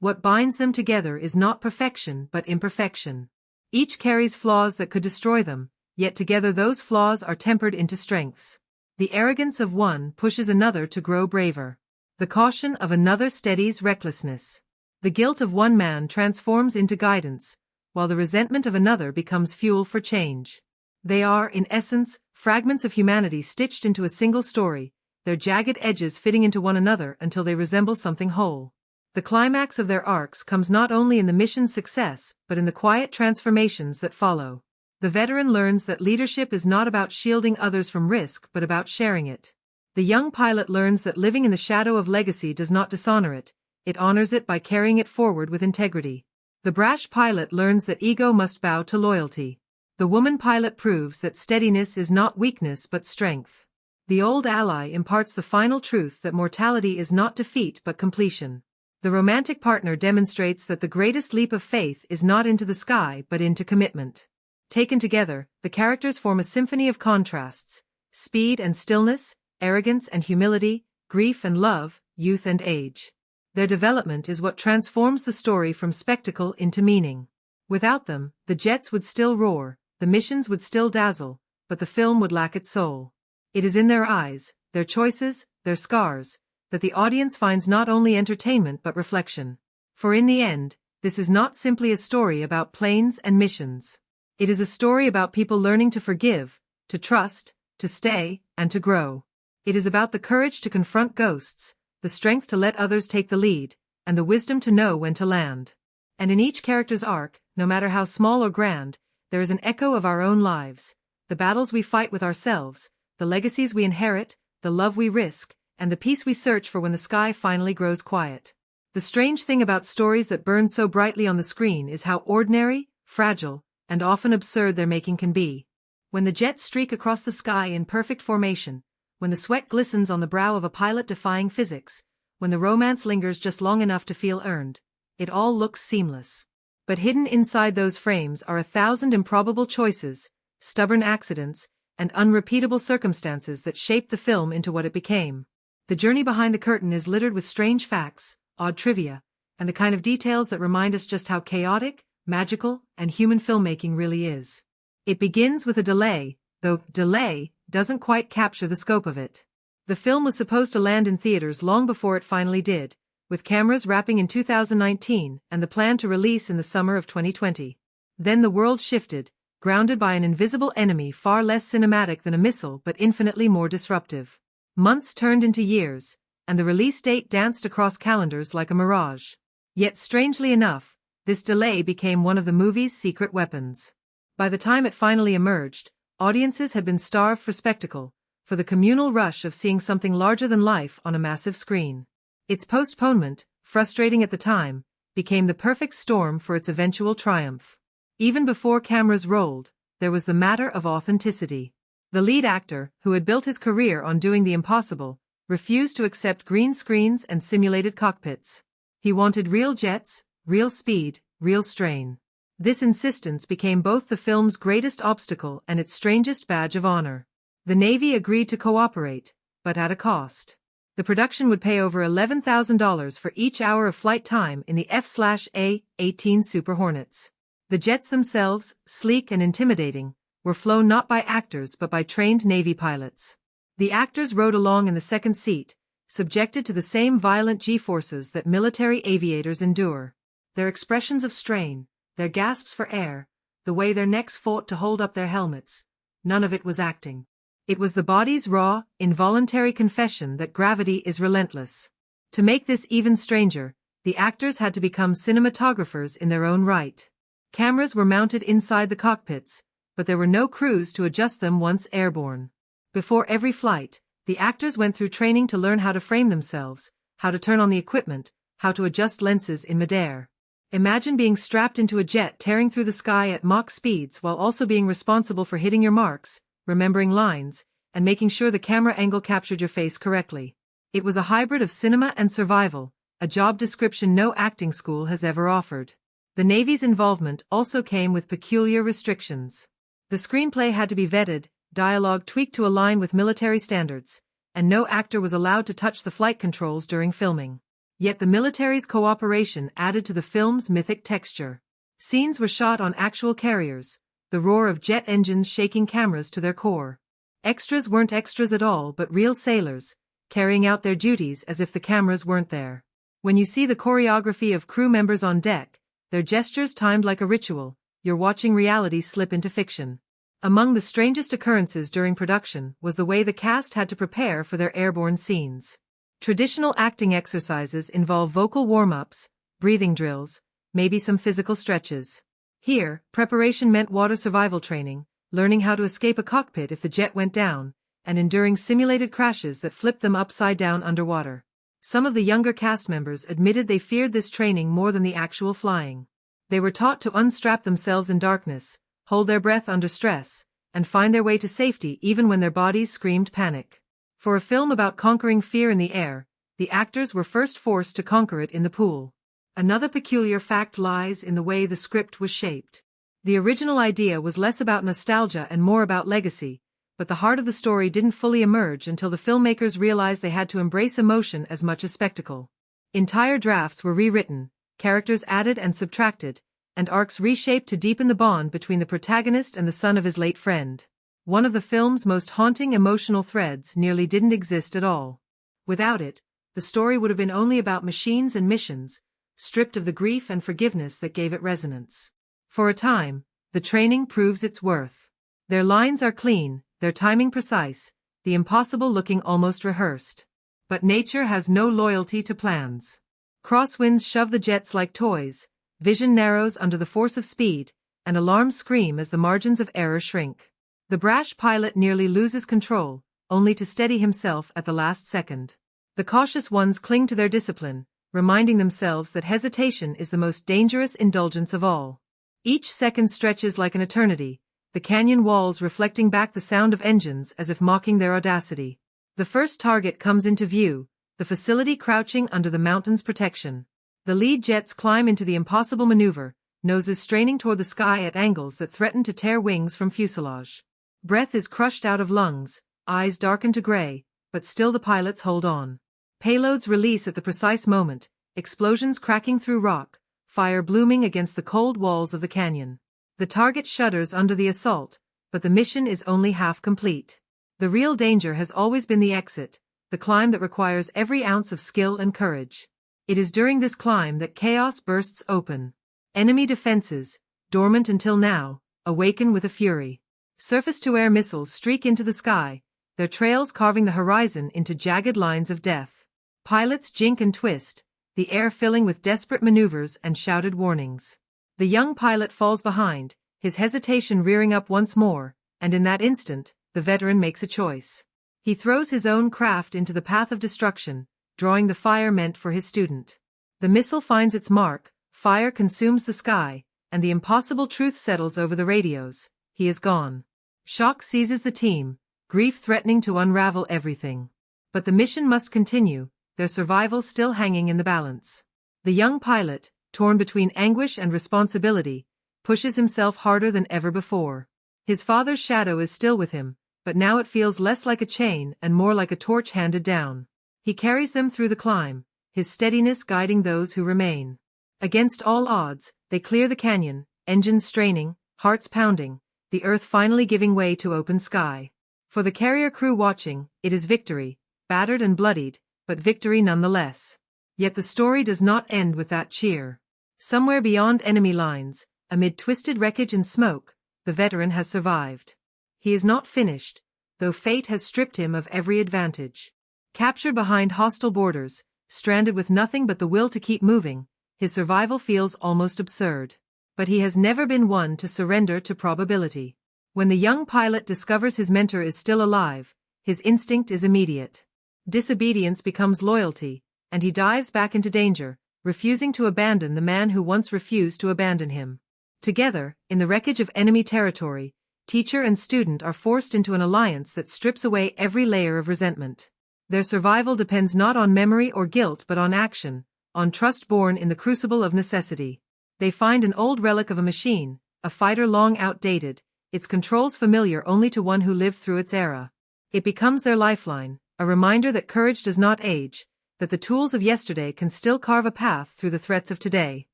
Speaker 1: What binds them together is not perfection but imperfection. Each carries flaws that could destroy them, yet together those flaws are tempered into strengths. The arrogance of one pushes another to grow braver. The caution of another steadies recklessness. The guilt of one man transforms into guidance, while the resentment of another becomes fuel for change. They are, in essence, fragments of humanity stitched into a single story, their jagged edges fitting into one another until they resemble something whole. The climax of their arcs comes not only in the mission's success, but in the quiet transformations that follow. The veteran learns that leadership is not about shielding others from risk but about sharing it. The young pilot learns that living in the shadow of legacy does not dishonor it, it honors it by carrying it forward with integrity. The brash pilot learns that ego must bow to loyalty. The woman pilot proves that steadiness is not weakness but strength. The old ally imparts the final truth that mortality is not defeat but completion. The romantic partner demonstrates that the greatest leap of faith is not into the sky but into commitment. Taken together, the characters form a symphony of contrasts: speed and stillness, arrogance and humility, grief and love, youth and age. Their development is what transforms the story from spectacle into meaning. Without them, the jets would still roar, the missions would still dazzle, but the film would lack its soul. It is in their eyes, their choices, their scars, that the audience finds not only entertainment but reflection. For in the end, this is not simply a story about planes and missions. It is a story about people learning to forgive, to trust, to stay, and to grow. It is about the courage to confront ghosts, the strength to let others take the lead, and the wisdom to know when to land. And in each character's arc, no matter how small or grand, there is an echo of our own lives, the battles we fight with ourselves, the legacies we inherit, the love we risk, and the peace we search for when the sky finally grows quiet. The strange thing about stories that burn so brightly on the screen is how ordinary, fragile, and often absurd their making can be. When the jets streak across the sky in perfect formation, when the sweat glistens on the brow of a pilot defying physics, when the romance lingers just long enough to feel earned, it all looks seamless. But hidden inside those frames are 1,000 improbable choices, stubborn accidents, and unrepeatable circumstances that shape the film into what it became. The journey behind the curtain is littered with strange facts, odd trivia, and the kind of details that remind us just how chaotic, magical, and human filmmaking really is. It begins with a delay, though delay doesn't quite capture the scope of it. The film was supposed to land in theaters long before it finally did, with cameras wrapping in 2019 and the plan to release in the summer of 2020. Then the world shifted, grounded by an invisible enemy far less cinematic than a missile but infinitely more disruptive. Months turned into years, and the release date danced across calendars like a mirage. Yet strangely enough, this delay became one of the movie's secret weapons. By the time it finally emerged, audiences had been starved for spectacle, for the communal rush of seeing something larger than life on a massive screen. Its postponement, frustrating at the time, became the perfect storm for its eventual triumph. Even before cameras rolled, there was the matter of authenticity. The lead actor, who had built his career on doing the impossible, refused to accept green screens and simulated cockpits. He wanted real jets, real speed, real strain. This insistence became both the film's greatest obstacle and its strangest badge of honor. The Navy agreed to cooperate, but at a cost. The production would pay over $11,000 for each hour of flight time in the F/A-18 Super Hornets. The jets themselves, sleek and intimidating, were flown not by actors but by trained Navy pilots. The actors rode along in the second seat, subjected to the same violent G-forces that military aviators endure. Their expressions of strain, their gasps for air, the way their necks fought to hold up their helmets, none of it was acting. It was the body's raw, involuntary confession that gravity is relentless. To make this even stranger, the actors had to become cinematographers in their own right. Cameras were mounted inside the cockpits, but there were no crews to adjust them once airborne. Before every flight, the actors went through training to learn how to frame themselves, how to turn on the equipment, how to adjust lenses in midair. Imagine being strapped into a jet tearing through the sky at Mach speeds while also being responsible for hitting your marks, remembering lines, and making sure the camera angle captured your face correctly. It was a hybrid of cinema and survival, a job description no acting school has ever offered. The Navy's involvement also came with peculiar restrictions. The screenplay had to be vetted, dialogue tweaked to align with military standards, and no actor was allowed to touch the flight controls during filming. Yet the military's cooperation added to the film's mythic texture. Scenes were shot on actual carriers, the roar of jet engines shaking cameras to their core. Extras weren't extras at all but real sailors, carrying out their duties as if the cameras weren't there. When you see the choreography of crew members on deck, their gestures timed like a ritual, you're watching reality slip into fiction. Among the strangest occurrences during production was the way the cast had to prepare for their airborne scenes. Traditional acting exercises involve vocal warm-ups, breathing drills, maybe some physical stretches. Here, preparation meant water survival training, learning how to escape a cockpit if the jet went down, and enduring simulated crashes that flipped them upside down underwater. Some of the younger cast members admitted they feared this training more than the actual flying. They were taught to unstrap themselves in darkness, hold their breath under stress, and find their way to safety even when their bodies screamed panic. For a film about conquering fear in the air, the actors were first forced to conquer it in the pool. Another peculiar fact lies in the way the script was shaped. The original idea was less about nostalgia and more about legacy, but the heart of the story didn't fully emerge until the filmmakers realized they had to embrace emotion as much as spectacle. Entire drafts were rewritten, characters added and subtracted, and arcs reshaped to deepen the bond between the protagonist and the son of his late friend. One of the film's most haunting emotional threads nearly didn't exist at all. Without it, the story would have been only about machines and missions, stripped of the grief and forgiveness that gave it resonance. For a time, the training proves its worth. Their lines are clean, their timing precise, the impossible looking almost rehearsed. But nature has no loyalty to plans. Crosswinds shove the jets like toys, vision narrows under the force of speed, and alarms scream as the margins of error shrink. The brash pilot nearly loses control, only to steady himself at the last second. The cautious ones cling to their discipline, reminding themselves that hesitation is the most dangerous indulgence of all. Each second stretches like an eternity, the canyon walls reflecting back the sound of engines as if mocking their audacity. The first target comes into view, the facility crouching under the mountain's protection. The lead jets climb into the impossible maneuver, noses straining toward the sky at angles that threaten to tear wings from fuselage. Breath is crushed out of lungs, eyes darken to gray, but still the pilots hold on. Payloads release at the precise moment, explosions cracking through rock, fire blooming against the cold walls of the canyon. The target shudders under the assault, but the mission is only half complete. The real danger has always been the exit, the climb that requires every ounce of skill and courage. It is during this climb that chaos bursts open. Enemy defenses, dormant until now, awaken with a fury. Surface-to-air missiles streak into the sky, their trails carving the horizon into jagged lines of death. Pilots jink and twist, the air filling with desperate maneuvers and shouted warnings. The young pilot falls behind, his hesitation rearing up once more, and in that instant, the veteran makes a choice. He throws his own craft into the path of destruction, drawing the fire meant for his student. The missile finds its mark, fire consumes the sky, and the impossible truth settles over the radios: he is gone. Shock seizes the team, grief threatening to unravel everything. But the mission must continue, their survival still hanging in the balance. The young pilot, torn between anguish and responsibility, pushes himself harder than ever before. His father's shadow is still with him, but now it feels less like a chain and more like a torch handed down. He carries them through the climb, his steadiness guiding those who remain. Against all odds, they clear the canyon, engines straining, hearts pounding, the earth finally giving way to open sky. For the carrier crew watching, it is victory, battered and bloodied, but victory nonetheless. Yet the story does not end with that cheer. Somewhere beyond enemy lines, amid twisted wreckage and smoke, the veteran has survived. He is not finished, though fate has stripped him of every advantage. Captured behind hostile borders, stranded with nothing but the will to keep moving, his survival feels almost absurd. But he has never been one to surrender to probability. When the young pilot discovers his mentor is still alive, his instinct is immediate. Disobedience becomes loyalty, and he dives back into danger, refusing to abandon the man who once refused to abandon him. Together, in the wreckage of enemy territory, teacher and student are forced into an alliance that strips away every layer of resentment. Their survival depends not on memory or guilt but on action, on trust born in the crucible of necessity. They find an old relic of a machine, a fighter long outdated, its controls familiar only to one who lived through its era. It becomes their lifeline, a reminder that courage does not age, that the tools of yesterday can still carve a path through the threats of today.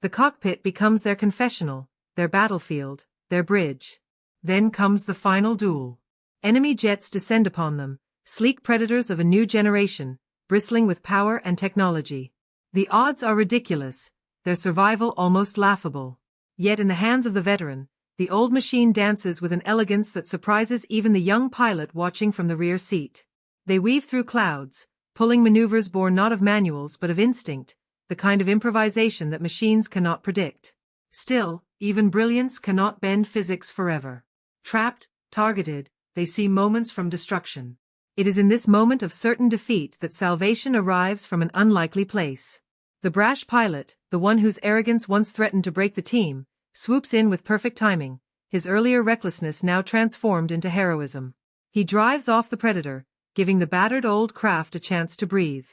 Speaker 1: The cockpit becomes their confessional, their battlefield, their bridge. Then comes the final duel. Enemy jets descend upon them, sleek predators of a new generation, bristling with power and technology. The odds are ridiculous, their survival almost laughable. Yet in the hands of the veteran, the old machine dances with an elegance that surprises even the young pilot watching from the rear seat. They weave through clouds, pulling maneuvers born not of manuals but of instinct, the kind of improvisation that machines cannot predict. Still, even brilliance cannot bend physics forever. Trapped, targeted, they see moments from destruction. It is in this moment of certain defeat that salvation arrives from an unlikely place. The brash pilot, the one whose arrogance once threatened to break the team, swoops in with perfect timing, his earlier recklessness now transformed into heroism. He drives off the predator, giving the battered old craft a chance to breathe.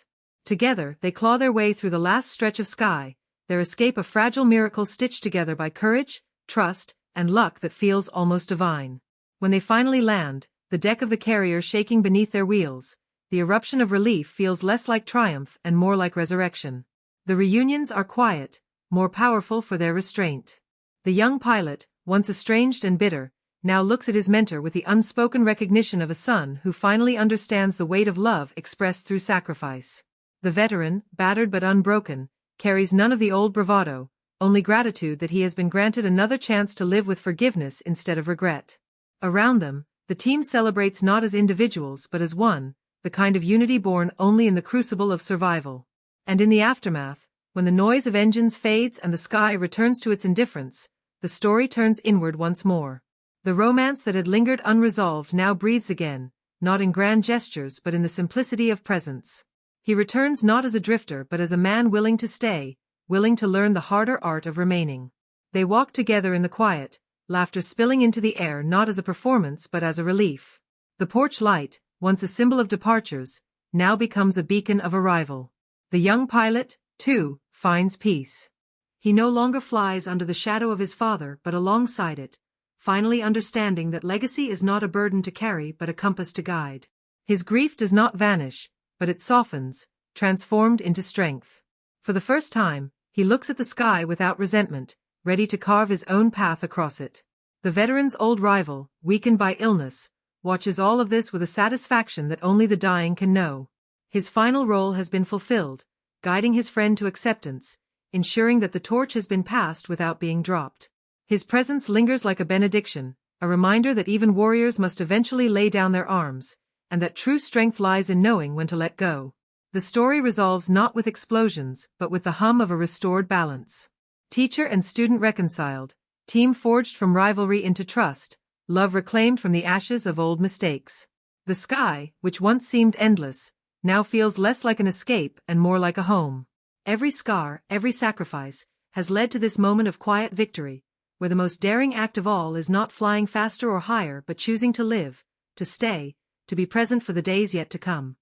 Speaker 1: Together, they claw their way through the last stretch of sky, their escape a fragile miracle stitched together by courage, trust, and luck that feels almost divine. When they finally land, the deck of the carrier shaking beneath their wheels, the eruption of relief feels less like triumph and more like resurrection. The reunions are quiet, more powerful for their restraint. The young pilot, once estranged and bitter, now looks at his mentor with the unspoken recognition of a son who finally understands the weight of love expressed through sacrifice. The veteran, battered but unbroken, carries none of the old bravado, only gratitude that he has been granted another chance to live with forgiveness instead of regret. Around them, the team celebrates not as individuals but as one, the kind of unity born only in the crucible of survival. And in the aftermath, when the noise of engines fades and the sky returns to its indifference, the story turns inward once more. The romance that had lingered unresolved now breathes again, not in grand gestures but in the simplicity of presence. He returns not as a drifter but as a man willing to stay, willing to learn the harder art of remaining. They walk together in the quiet, laughter spilling into the air not as a performance but as a relief. The porch light, once a symbol of departures, now becomes a beacon of arrival. The young pilot, too, finds peace. He no longer flies under the shadow of his father but alongside it, finally understanding that legacy is not a burden to carry but a compass to guide. His grief does not vanish, but it softens, transformed into strength. For the first time, he looks at the sky without resentment, ready to carve his own path across it. The veteran's old rival, weakened by illness, watches all of this with a satisfaction that only the dying can know. His final role has been fulfilled, guiding his friend to acceptance, ensuring that the torch has been passed without being dropped. His presence lingers like a benediction, a reminder that even warriors must eventually lay down their arms, and that true strength lies in knowing when to let go. The story resolves not with explosions, but with the hum of a restored balance. Teacher and student reconciled, team forged from rivalry into trust, love reclaimed from the ashes of old mistakes. The sky, which once seemed endless, now feels less like an escape and more like a home. Every scar, every sacrifice, has led to this moment of quiet victory, where the most daring act of all is not flying faster or higher but choosing to live, to stay, to be present for the days yet to come.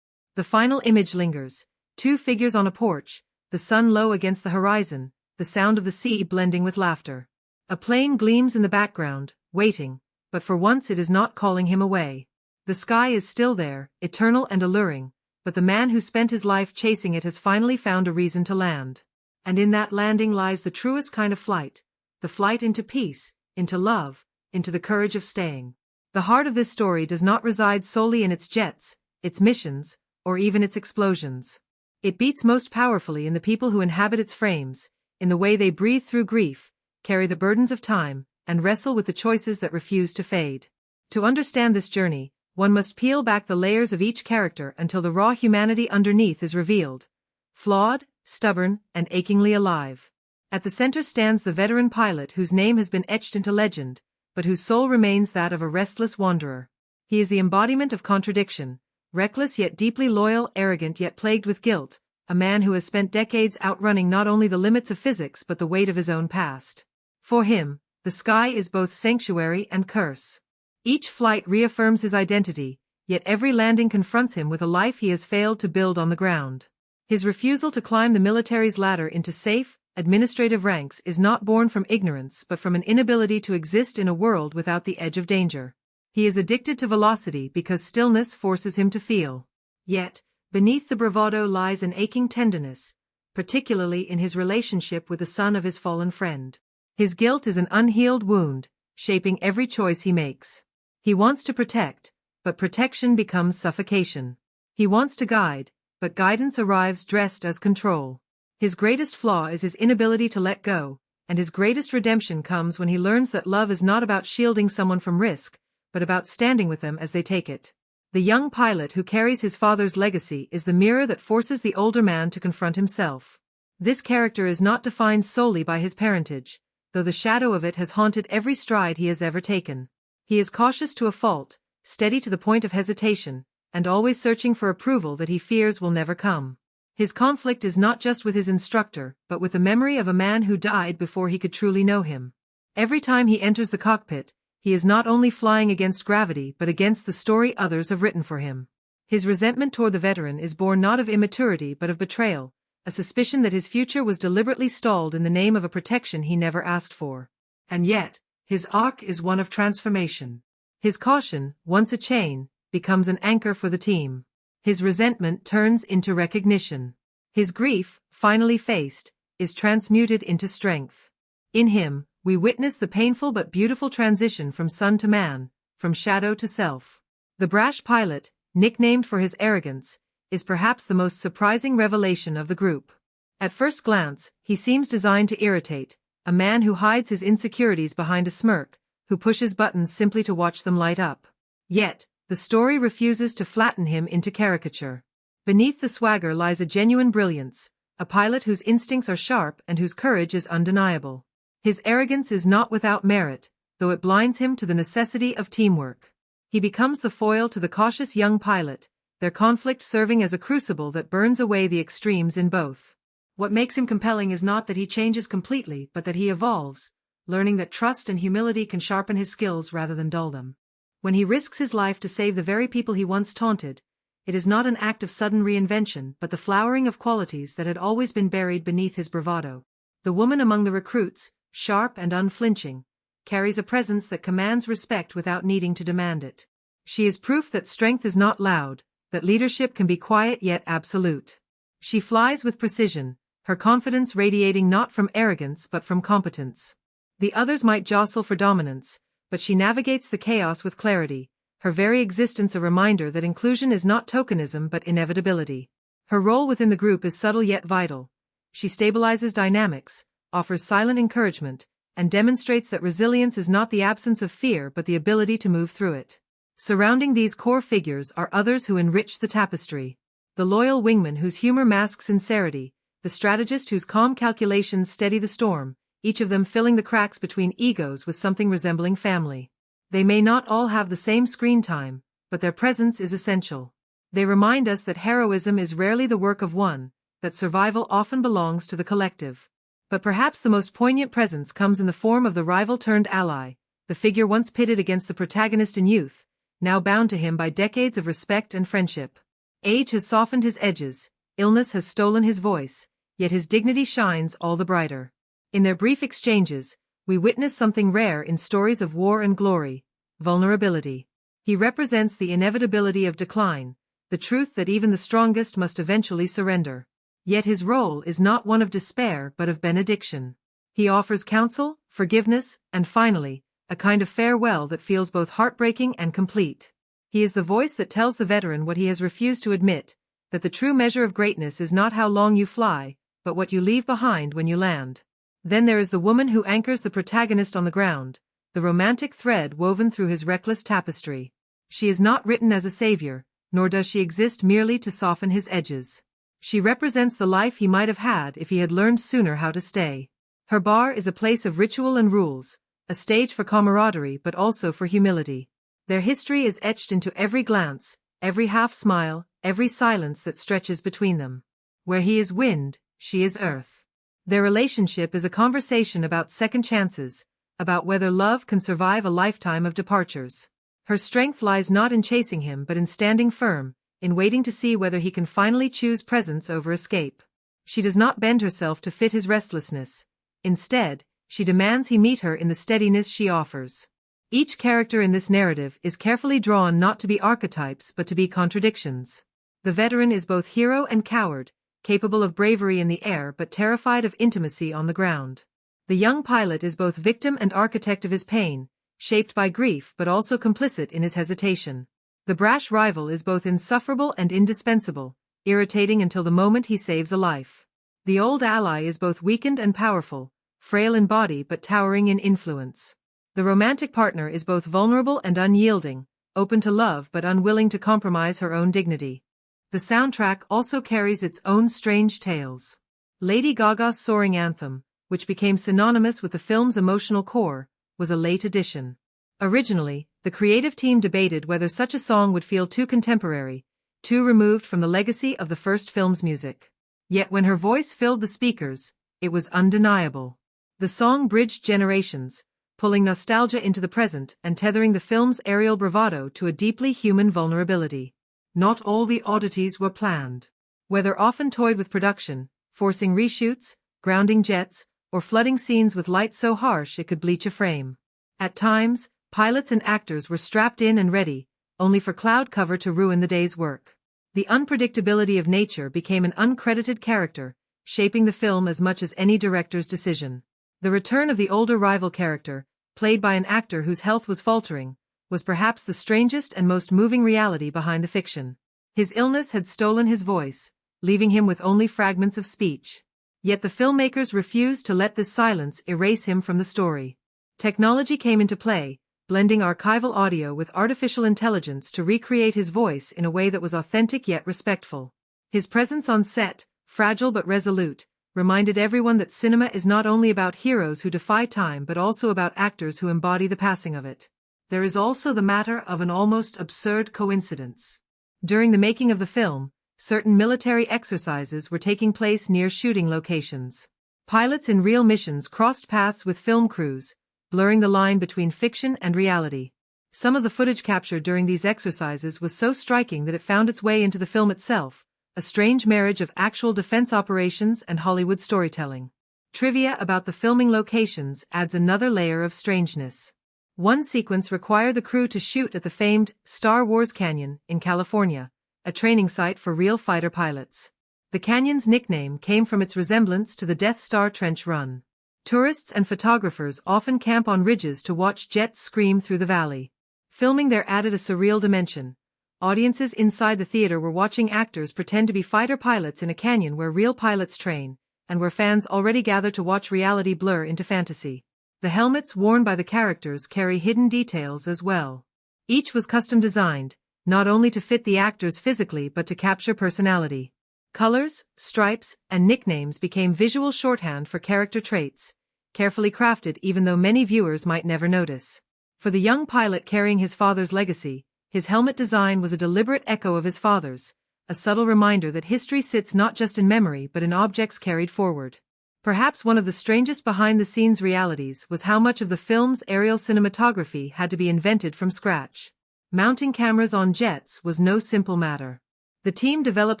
Speaker 1: The final image lingers, two figures on a porch, the sun low against the horizon, the sound of the sea blending with laughter. A plane gleams in the background, waiting, but for once it is not calling him away. The sky is still there, eternal and alluring, but the man who spent his life chasing it has finally found a reason to land. And in that landing lies the truest kind of flight, the flight into peace, into love, into the courage of staying. The heart of this story does not reside solely in its jets, its missions, or even its explosions. It beats most powerfully in the people who inhabit its frames, in the way they breathe through grief, carry the burdens of time, and wrestle with the choices that refuse to fade. To understand this journey, one must peel back the layers of each character until the raw humanity underneath is revealed. Flawed, stubborn, and achingly alive. At the center stands the veteran pilot whose name has been etched into legend, but whose soul remains that of a restless wanderer. He is the embodiment of contradiction, reckless yet deeply loyal, arrogant yet plagued with guilt, a man who has spent decades outrunning not only the limits of physics but the weight of his own past. For him, the sky is both sanctuary and curse. Each flight reaffirms his identity, yet every landing confronts him with a life he has failed to build on the ground. His refusal to climb the military's ladder into safe, administrative ranks is not born from ignorance but from an inability to exist in a world without the edge of danger. He is addicted to velocity because stillness forces him to feel. Yet, beneath the bravado lies an aching tenderness, particularly in his relationship with the son of his fallen friend. His guilt is an unhealed wound, shaping every choice he makes. He wants to protect, but protection becomes suffocation. He wants to guide, but guidance arrives dressed as control. His greatest flaw is his inability to let go, and his greatest redemption comes when he learns that love is not about shielding someone from risk, but about standing with them as they take it. The young pilot who carries his father's legacy is the mirror that forces the older man to confront himself. This character is not defined solely by his parentage, though the shadow of it has haunted every stride he has ever taken. He is cautious to a fault, steady to the point of hesitation, and always searching for approval that he fears will never come. His conflict is not just with his instructor, but with the memory of a man who died before he could truly know him. Every time he enters the cockpit, he is not only flying against gravity but against the story others have written for him. His resentment toward the veteran is born not of immaturity but of betrayal, a suspicion that his future was deliberately stalled in the name of a protection he never asked for. And yet, his arc is one of transformation. His caution, once a chain, becomes an anchor for the team. His resentment turns into recognition. His grief, finally faced, is transmuted into strength. In him, we witness the painful but beautiful transition from son to man, from shadow to self. The brash pilot, nicknamed for his arrogance, is perhaps the most surprising revelation of the group. At first glance, he seems designed to irritate, a man who hides his insecurities behind a smirk, who pushes buttons simply to watch them light up. Yet, the story refuses to flatten him into caricature. Beneath the swagger lies a genuine brilliance, a pilot whose instincts are sharp and whose courage is undeniable. His arrogance is not without merit, though it blinds him to the necessity of teamwork. He becomes the foil to the cautious young pilot, their conflict serving as a crucible that burns away the extremes in both. What makes him compelling is not that he changes completely but that he evolves, learning that trust and humility can sharpen his skills rather than dull them. When he risks his life to save the very people he once taunted, it is not an act of sudden reinvention but the flowering of qualities that had always been buried beneath his bravado. The woman among the recruits, sharp and unflinching, carries a presence that commands respect without needing to demand it. She is proof that strength is not loud, that leadership can be quiet yet absolute. She flies with precision, her confidence radiating not from arrogance but from competence. The others might jostle for dominance, but she navigates the chaos with clarity, her very existence a reminder that inclusion is not tokenism but inevitability. Her role within the group is subtle yet vital. She stabilizes dynamics, offers silent encouragement, and demonstrates that resilience is not the absence of fear but the ability to move through it. Surrounding these core figures are others who enrich the tapestry. The loyal wingman whose humor masks sincerity, the strategist whose calm calculations steady the storm, each of them filling the cracks between egos with something resembling family. They may not all have the same screen time, but their presence is essential. They remind us that heroism is rarely the work of one, that survival often belongs to the collective. But perhaps the most poignant presence comes in the form of the rival-turned-ally, the figure once pitted against the protagonist in youth, now bound to him by decades of respect and friendship. Age has softened his edges, illness has stolen his voice, yet his dignity shines all the brighter. In their brief exchanges, we witness something rare in stories of war and glory: vulnerability. He represents the inevitability of decline, the truth that even the strongest must eventually surrender. Yet his role is not one of despair but of benediction. He offers counsel, forgiveness, and finally, a kind of farewell that feels both heartbreaking and complete. He is the voice that tells the veteran what he has refused to admit, that the true measure of greatness is not how long you fly, but what you leave behind when you land. Then there is the woman who anchors the protagonist on the ground, the romantic thread woven through his reckless tapestry. She is not written as a savior, nor does she exist merely to soften his edges. She represents the life he might have had if he had learned sooner how to stay. Her bar is a place of ritual and rules, a stage for camaraderie but also for humility. Their history is etched into every glance, every half-smile, every silence that stretches between them. Where he is wind, she is earth. Their relationship is a conversation about second chances, about whether love can survive a lifetime of departures. Her strength lies not in chasing him but in standing firm, in waiting to see whether he can finally choose presence over escape. She does not bend herself to fit his restlessness. Instead, she demands he meet her in the steadiness she offers. Each character in this narrative is carefully drawn not to be archetypes but to be contradictions. The veteran is both hero and coward, capable of bravery in the air but terrified of intimacy on the ground. The young pilot is both victim and architect of his pain, shaped by grief but also complicit in his hesitation. The brash rival is both insufferable and indispensable, irritating until the moment he saves a life. The old ally is both weakened and powerful, frail in body but towering in influence. The romantic partner is both vulnerable and unyielding, open to love but unwilling to compromise her own dignity. The soundtrack also carries its own strange tales. Lady Gaga's soaring anthem, which became synonymous with the film's emotional core, was a late addition. Originally, the creative team debated whether such a song would feel too contemporary, too removed from the legacy of the first film's music. Yet when her voice filled the speakers, it was undeniable. The song bridged generations, pulling nostalgia into the present and tethering the film's aerial bravado to a deeply human vulnerability. Not all the oddities were planned. Whether often toyed with production, forcing reshoots, grounding jets, or flooding scenes with light so harsh it could bleach a frame. At times, pilots and actors were strapped in and ready, only for cloud cover to ruin the day's work. The unpredictability of nature became an uncredited character, shaping the film as much as any director's decision. The return of the older rival character, played by an actor whose health was faltering, was perhaps the strangest and most moving reality behind the fiction. His illness had stolen his voice, leaving him with only fragments of speech. Yet the filmmakers refused to let this silence erase him from the story. Technology came into play, blending archival audio with artificial intelligence to recreate his voice in a way that was authentic yet respectful. His presence on set, fragile but resolute, reminded everyone that cinema is not only about heroes who defy time but also about actors who embody the passing of it. There is also the matter of an almost absurd coincidence. During the making of the film, certain military exercises were taking place near shooting locations. Pilots in real missions crossed paths with film crews, blurring the line between fiction and reality. Some of the footage captured during these exercises was so striking that it found its way into the film itself, a strange marriage of actual defense operations and Hollywood storytelling. Trivia about the filming locations adds another layer of strangeness. One sequence required the crew to shoot at the famed Star Wars Canyon in California, a training site for real fighter pilots. The canyon's nickname came from its resemblance to the Death Star trench run. Tourists and photographers often camp on ridges to watch jets scream through the valley. Filming there added a surreal dimension. Audiences inside the theater were watching actors pretend to be fighter pilots in a canyon where real pilots train, and where fans already gather to watch reality blur into fantasy. The helmets worn by the characters carry hidden details as well. Each was custom designed, not only to fit the actors physically but to capture personality. Colors, stripes, and nicknames became visual shorthand for character traits, carefully crafted even though many viewers might never notice. For the young pilot carrying his father's legacy, his helmet design was a deliberate echo of his father's, a subtle reminder that history sits not just in memory but in objects carried forward. Perhaps one of the strangest behind-the-scenes realities was how much of the film's aerial cinematography had to be invented from scratch. Mounting cameras on jets was no simple matter. The team developed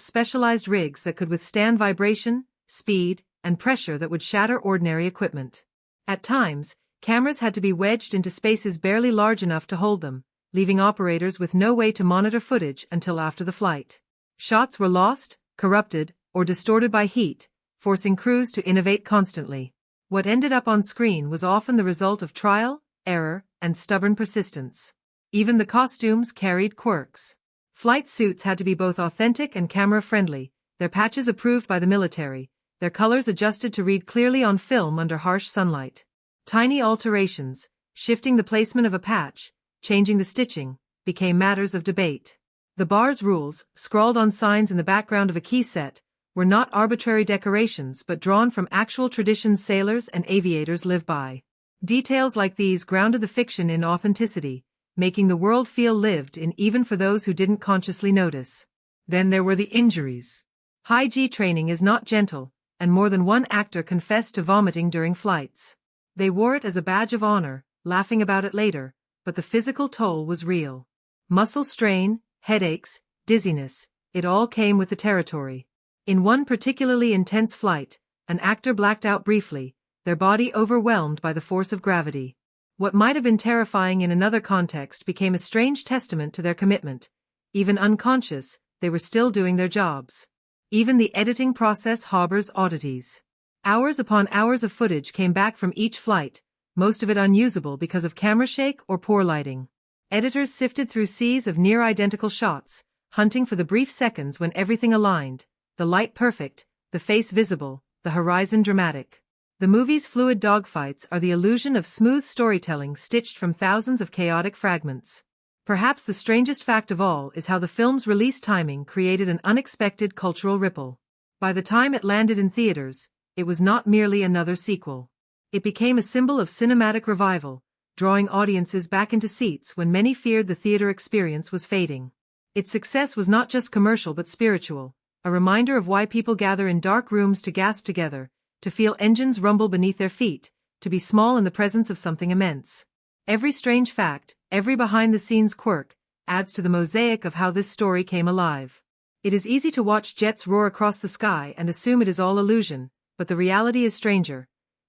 Speaker 1: specialized rigs that could withstand vibration, speed, and pressure that would shatter ordinary equipment. At times, cameras had to be wedged into spaces barely large enough to hold them, leaving operators with no way to monitor footage until after the flight. Shots were lost, corrupted, or distorted by heat, forcing crews to innovate constantly. What ended up on screen was often the result of trial, error, and stubborn persistence. Even the costumes carried quirks. Flight suits had to be both authentic and camera-friendly, their patches approved by the military, their colors adjusted to read clearly on film under harsh sunlight. Tiny alterations, shifting the placement of a patch, changing the stitching, became matters of debate. The bar's rules, scrawled on signs in the background of a key set, were not arbitrary decorations but drawn from actual traditions sailors and aviators live by. Details like these grounded the fiction in authenticity, making the world feel lived in even for those who didn't consciously notice. Then there were the injuries. High-G training is not gentle, and more than one actor confessed to vomiting during flights. They wore it as a badge of honor, laughing about it later, but the physical toll was real. Muscle strain, headaches, dizziness, it all came with the territory. In one particularly intense flight, an actor blacked out briefly, their body overwhelmed by the force of gravity. What might have been terrifying in another context became a strange testament to their commitment. Even unconscious, they were still doing their jobs. Even the editing process harbors oddities. Hours upon hours of footage came back from each flight, most of it unusable because of camera shake or poor lighting. Editors sifted through seas of near-identical shots, hunting for the brief seconds when everything aligned, the light perfect, the face visible, the horizon dramatic. The movie's fluid dogfights are the illusion of smooth storytelling stitched from thousands of chaotic fragments. Perhaps the strangest fact of all is how the film's release timing created an unexpected cultural ripple. By the time it landed in theaters, it was not merely another sequel. It became a symbol of cinematic revival, drawing audiences back into seats when many feared the theater experience was fading. Its success was not just commercial but spiritual, a reminder of why people gather in dark rooms to gasp together, to feel engines rumble beneath their feet, to be small in the presence of something immense. Every strange fact, every behind-the-scenes quirk, adds to the mosaic of how this story came alive. It is easy to watch jets roar across the sky and assume it is all illusion, but the reality is stranger.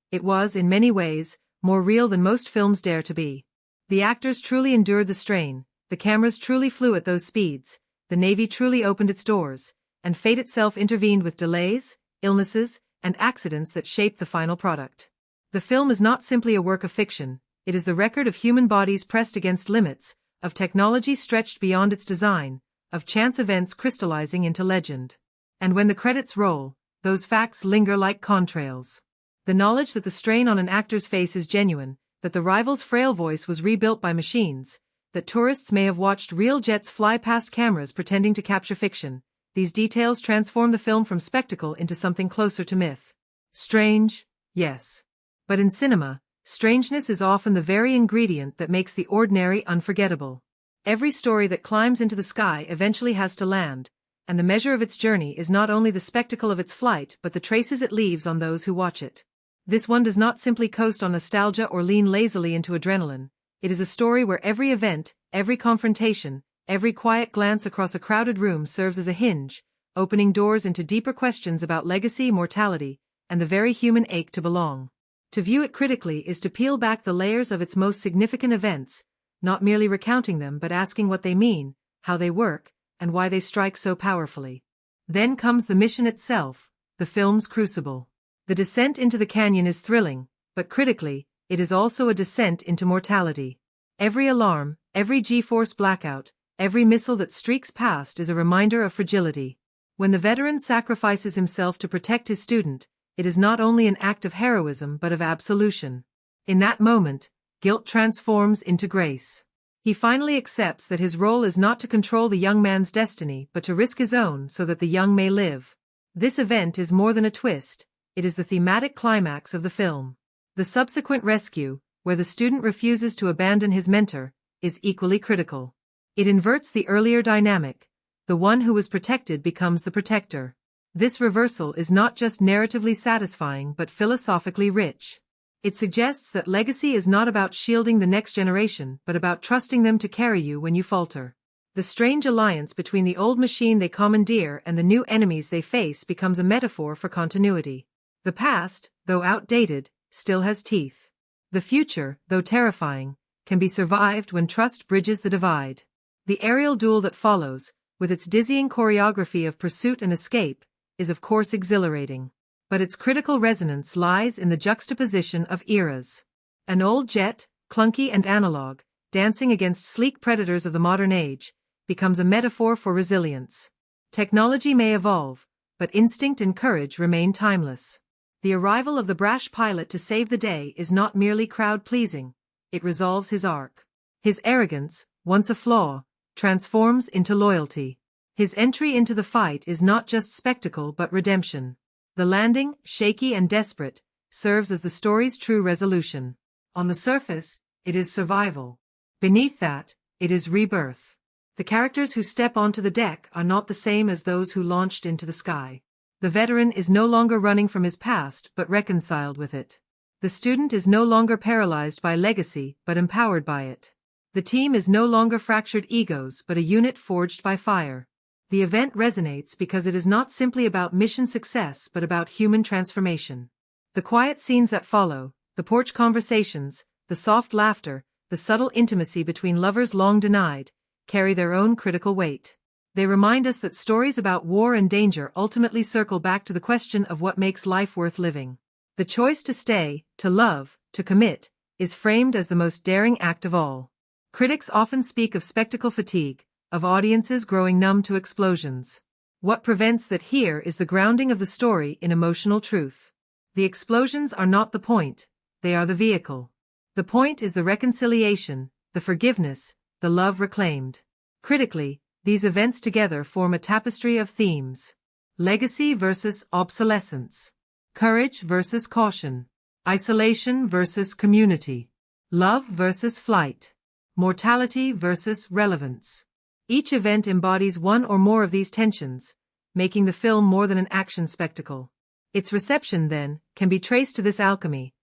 Speaker 1: It was, in many ways, more real than most films dare to be. The actors truly endured the strain, the cameras truly flew at those speeds, the Navy truly opened its doors, and fate itself intervened with delays, illnesses, and accidents that shaped the final product. The film is not simply a work of fiction, it is the record of human bodies pressed against limits, of technology stretched beyond its design, of chance events crystallizing into legend. And when the credits roll, those facts linger like contrails. The knowledge that the strain on an actor's face is genuine, that the rival's frail voice was rebuilt by machines, that tourists may have watched real jets fly past cameras pretending to capture fiction, these details transform the film from spectacle into something closer to myth. Strange, yes. But in cinema, strangeness is often the very ingredient that makes the ordinary unforgettable. Every story that climbs into the sky eventually has to land, and the measure of its journey is not only the spectacle of its flight but the traces it leaves on those who watch it. This one does not simply coast on nostalgia or lean lazily into adrenaline. It is a story where every event, every confrontation, every quiet glance across a crowded room serves as a hinge, opening doors into deeper questions about legacy, mortality, and the very human ache to belong. To view it critically is to peel back the layers of its most significant events, not merely recounting them but asking what they mean, how they work, and why they strike so powerfully. Then comes the mission itself, the film's crucible. The descent into the canyon is thrilling, but critically, it is also a descent into mortality. Every alarm, every G-force blackout, every missile that streaks past is a reminder of fragility. When the veteran sacrifices himself to protect his student, it is not only an act of heroism but of absolution. In that moment, guilt transforms into grace. He finally accepts that his role is not to control the young man's destiny but to risk his own so that the young may live. This event is more than a twist, it is the thematic climax of the film. The subsequent rescue, where the student refuses to abandon his mentor, is equally critical. It inverts the earlier dynamic. The one who was protected becomes the protector. This reversal is not just narratively satisfying but philosophically rich. It suggests that legacy is not about shielding the next generation but about trusting them to carry you when you falter. The strange alliance between the old machine they commandeer and the new enemies they face becomes a metaphor for continuity. The past, though outdated, still has teeth. The future, though terrifying, can be survived when trust bridges the divide. The aerial duel that follows, with its dizzying choreography of pursuit and escape, is of course exhilarating. But its critical resonance lies in the juxtaposition of eras. An old jet, clunky and analog, dancing against sleek predators of the modern age, becomes a metaphor for resilience. Technology may evolve, but instinct and courage remain timeless. The arrival of the brash pilot to save the day is not merely crowd-pleasing, it resolves his arc. His arrogance, once a flaw, transforms into loyalty. His entry into the fight is not just spectacle but redemption. The landing, shaky and desperate, serves as the story's true resolution. On the surface, it is survival. Beneath that, it is rebirth. The characters who step onto the deck are not the same as those who launched into the sky. The veteran is no longer running from his past but reconciled with it. The student is no longer paralyzed by legacy but empowered by it. The team is no longer fractured egos but a unit forged by fire. The event resonates because it is not simply about mission success but about human transformation. The quiet scenes that follow, the porch conversations, the soft laughter, the subtle intimacy between lovers long denied, carry their own critical weight. They remind us that stories about war and danger ultimately circle back to the question of what makes life worth living. The choice to stay, to love, to commit, is framed as the most daring act of all. Critics often speak of spectacle fatigue, of audiences growing numb to explosions. What prevents that here is the grounding of the story in emotional truth. The explosions are not the point, they are the vehicle. The point is the reconciliation, the forgiveness, the love reclaimed. Critically, these events together form a tapestry of themes. Legacy versus obsolescence. Courage versus caution. Isolation versus community. Love versus flight. Mortality versus relevance. Each event embodies one or more of these tensions, making the film more than an action spectacle. Its reception, then, can be traced to this alchemy.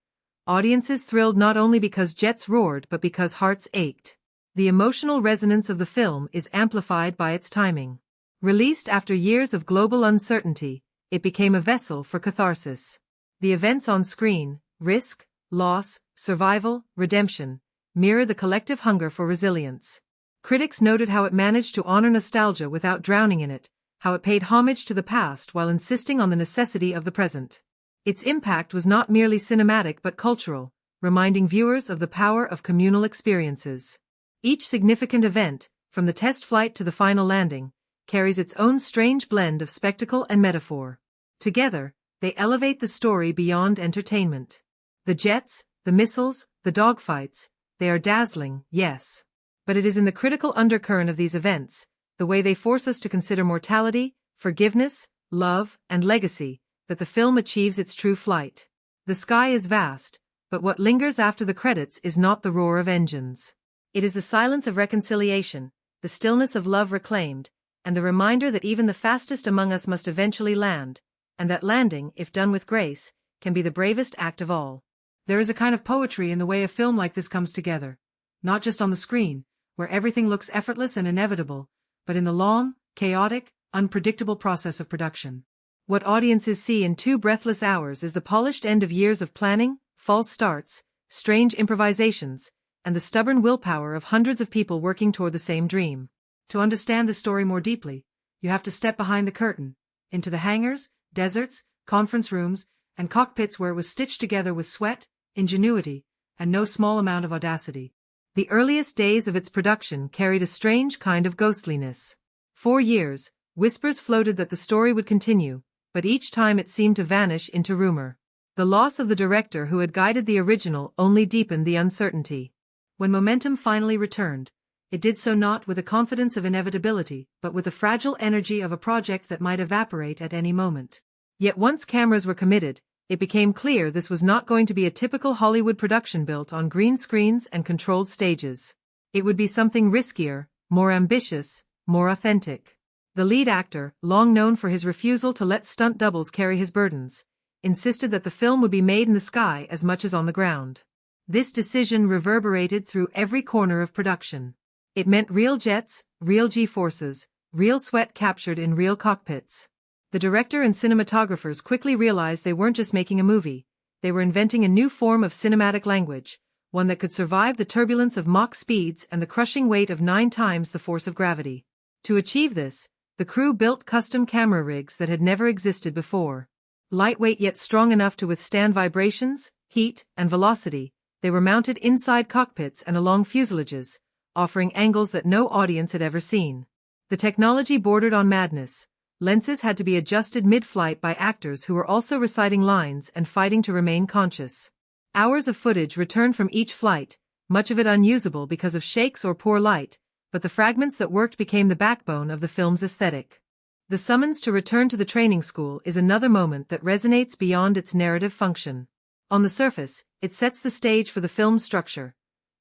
Speaker 1: Audiences thrilled not only because jets roared but because hearts ached. The emotional resonance of the film is amplified by its timing. Released after years of global uncertainty, it became a vessel for catharsis. The events on screen, risk, loss, survival, redemption, mirror the collective hunger for resilience. Critics noted how it managed to honor nostalgia without drowning in it, how it paid homage to the past while insisting on the necessity of the present. Its impact was not merely cinematic but cultural, reminding viewers of the power of communal experiences. Each significant event, from the test flight to the final landing, carries its own strange blend of spectacle and metaphor. Together, they elevate the story beyond entertainment. The jets, the missiles, the dogfights, they are dazzling, yes. But it is in the critical undercurrent of these events, the way they force us to consider mortality, forgiveness, love, and legacy, that the film achieves its true flight. The sky is vast, but what lingers after the credits is not the roar of engines. It is the silence of reconciliation, the stillness of love reclaimed, and the reminder that even the fastest among us must eventually land, and that landing, if done with grace, can be the bravest act of all. There is a kind of poetry in the way a film like this comes together, not just on the screen, where everything looks effortless and inevitable, but in the long, chaotic, unpredictable process of production. What audiences see in 2 breathless hours is the polished end of years of planning, false starts, strange improvisations, and the stubborn willpower of hundreds of people working toward the same dream. To understand the story more deeply, you have to step behind the curtain, into the hangars, deserts, conference rooms, and cockpits where it was stitched together with sweat, ingenuity, and no small amount of audacity. The earliest days of its production carried a strange kind of ghostliness. For years, whispers floated that the story would continue, but each time it seemed to vanish into rumor. The loss of the director who had guided the original only deepened the uncertainty. When momentum finally returned, it did so not with the confidence of inevitability, but with the fragile energy of a project that might evaporate at any moment. Yet once cameras were committed, it became clear this was not going to be a typical Hollywood production built on green screens and controlled stages. It would be something riskier, more ambitious, more authentic. The lead actor, long known for his refusal to let stunt doubles carry his burdens, insisted that the film would be made in the sky as much as on the ground. This decision reverberated through every corner of production. It meant real jets, real G-forces, real sweat captured in real cockpits. The director and cinematographers quickly realized they weren't just making a movie, they were inventing a new form of cinematic language, one that could survive the turbulence of Mach speeds and the crushing weight of 9 times the force of gravity. To achieve this, the crew built custom camera rigs that had never existed before. Lightweight yet strong enough to withstand vibrations, heat, and velocity, they were mounted inside cockpits and along fuselages, offering angles that no audience had ever seen. The technology bordered on madness. Lenses had to be adjusted mid-flight by actors who were also reciting lines and fighting to remain conscious. Hours of footage returned from each flight, much of it unusable because of shakes or poor light, but the fragments that worked became the backbone of the film's aesthetic. The summons to return to the training school is another moment that resonates beyond its narrative function. On the surface, it sets the stage for the film's structure.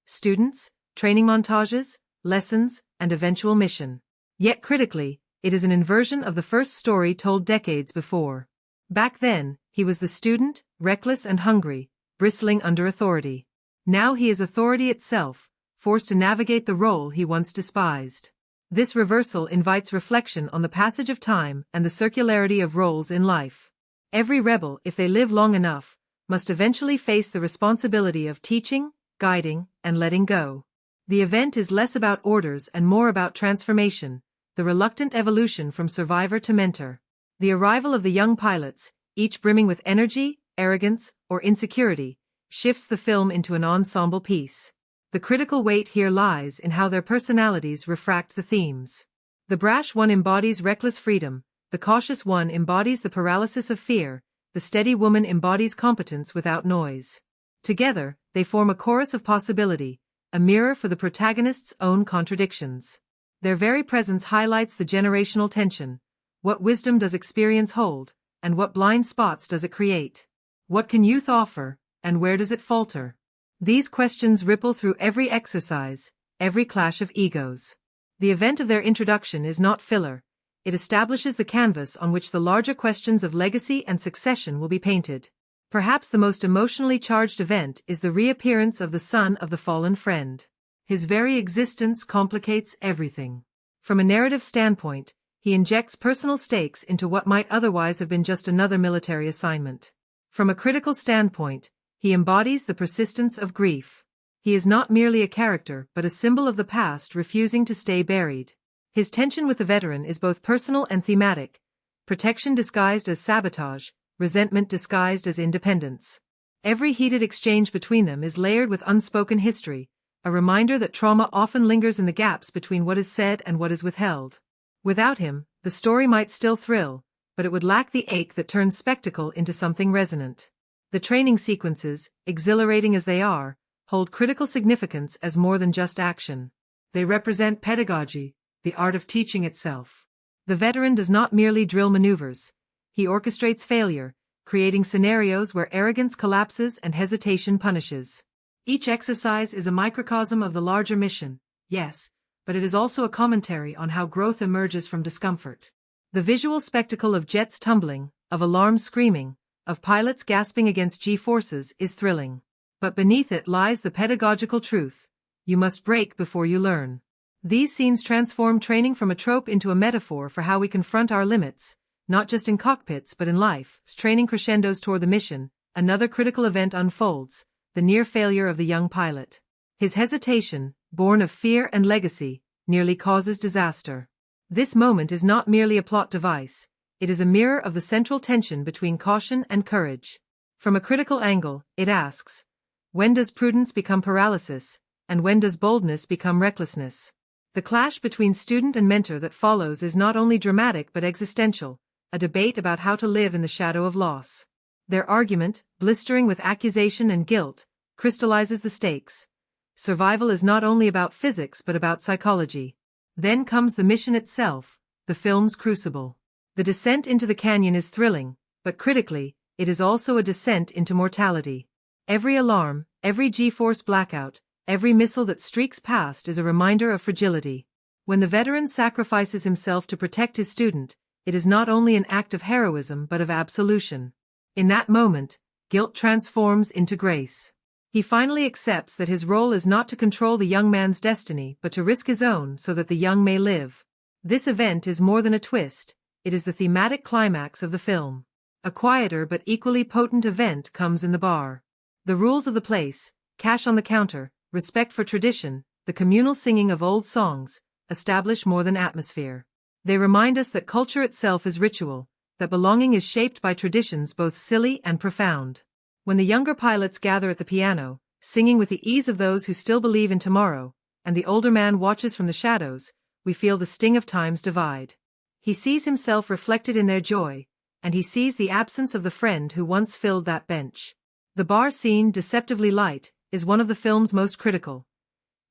Speaker 1: Students, training montages, lessons, and eventual mission. Yet critically, it is an inversion of the first story told decades before. Back then, he was the student, reckless and hungry, bristling under authority. Now he is authority itself, forced to navigate the role he once despised. This reversal invites reflection on the passage of time and the circularity of roles in life. Every rebel, if they live long enough, must eventually face the responsibility of teaching, guiding, and letting go. The event is less about orders and more about transformation, the reluctant evolution from survivor to mentor. The arrival of the young pilots, each brimming with energy, arrogance, or insecurity, shifts the film into an ensemble piece. The critical weight here lies in how their personalities refract the themes. The brash one embodies reckless freedom, the cautious one embodies the paralysis of fear, the steady woman embodies competence without noise. Together, they form a chorus of possibility, a mirror for the protagonist's own contradictions. Their very presence highlights the generational tension. What wisdom does experience hold, and what blind spots does it create? What can youth offer, and where does it falter? These questions ripple through every exercise, every clash of egos. The event of their introduction is not filler. It establishes the canvas on which the larger questions of legacy and succession will be painted. Perhaps the most emotionally charged event is the reappearance of the son of the fallen friend. His very existence complicates everything. From a narrative standpoint, he injects personal stakes into what might otherwise have been just another military assignment. From a critical standpoint, he embodies the persistence of grief. He is not merely a character but a symbol of the past refusing to stay buried. His tension with the veteran is both personal and thematic, protection disguised as sabotage, resentment disguised as independence. Every heated exchange between them is layered with unspoken history, a reminder that trauma often lingers in the gaps between what is said and what is withheld. Without him, the story might still thrill, but it would lack the ache that turns spectacle into something resonant. The training sequences, exhilarating as they are, hold critical significance as more than just action. They represent pedagogy, the art of teaching itself. The veteran does not merely drill maneuvers. He orchestrates failure, creating scenarios where arrogance collapses and hesitation punishes. Each exercise is a microcosm of the larger mission, yes, but it is also a commentary on how growth emerges from discomfort. The visual spectacle of jets tumbling, of alarms screaming, of pilots gasping against G-forces is thrilling. But beneath it lies the pedagogical truth. You must break before you learn. These scenes transform training from a trope into a metaphor for how we confront our limits, not just in cockpits but in life. As training crescendos toward the mission, another critical event unfolds, the near failure of the young pilot. His hesitation, born of fear and legacy, nearly causes disaster. This moment is not merely a plot device, it is a mirror of the central tension between caution and courage. From a critical angle, it asks, when does prudence become paralysis, and when does boldness become recklessness? The clash between student and mentor that follows is not only dramatic but existential, a debate about how to live in the shadow of loss. Their argument, blistering with accusation and guilt, crystallizes the stakes. Survival is not only about physics but about psychology. Then comes the mission itself, the film's crucible. The descent into the canyon is thrilling, but critically, it is also a descent into mortality. Every alarm, every G-force blackout, every missile that streaks past is a reminder of fragility. When the veteran sacrifices himself to protect his student, it is not only an act of heroism but of absolution. In that moment, guilt transforms into grace. He finally accepts that his role is not to control the young man's destiny but to risk his own so that the young may live. This event is more than a twist, it is the thematic climax of the film. A quieter but equally potent event comes in the bar. The rules of the place, cash on the counter, respect for tradition, the communal singing of old songs, establish more than atmosphere. They remind us that culture itself is ritual, that belonging is shaped by traditions both silly and profound. When the younger pilots gather at the piano, singing with the ease of those who still believe in tomorrow, and the older man watches from the shadows, we feel the sting of time's divide. He sees himself reflected in their joy, and he sees the absence of the friend who once filled that bench. The bar scene, deceptively light, is one of the film's most critical.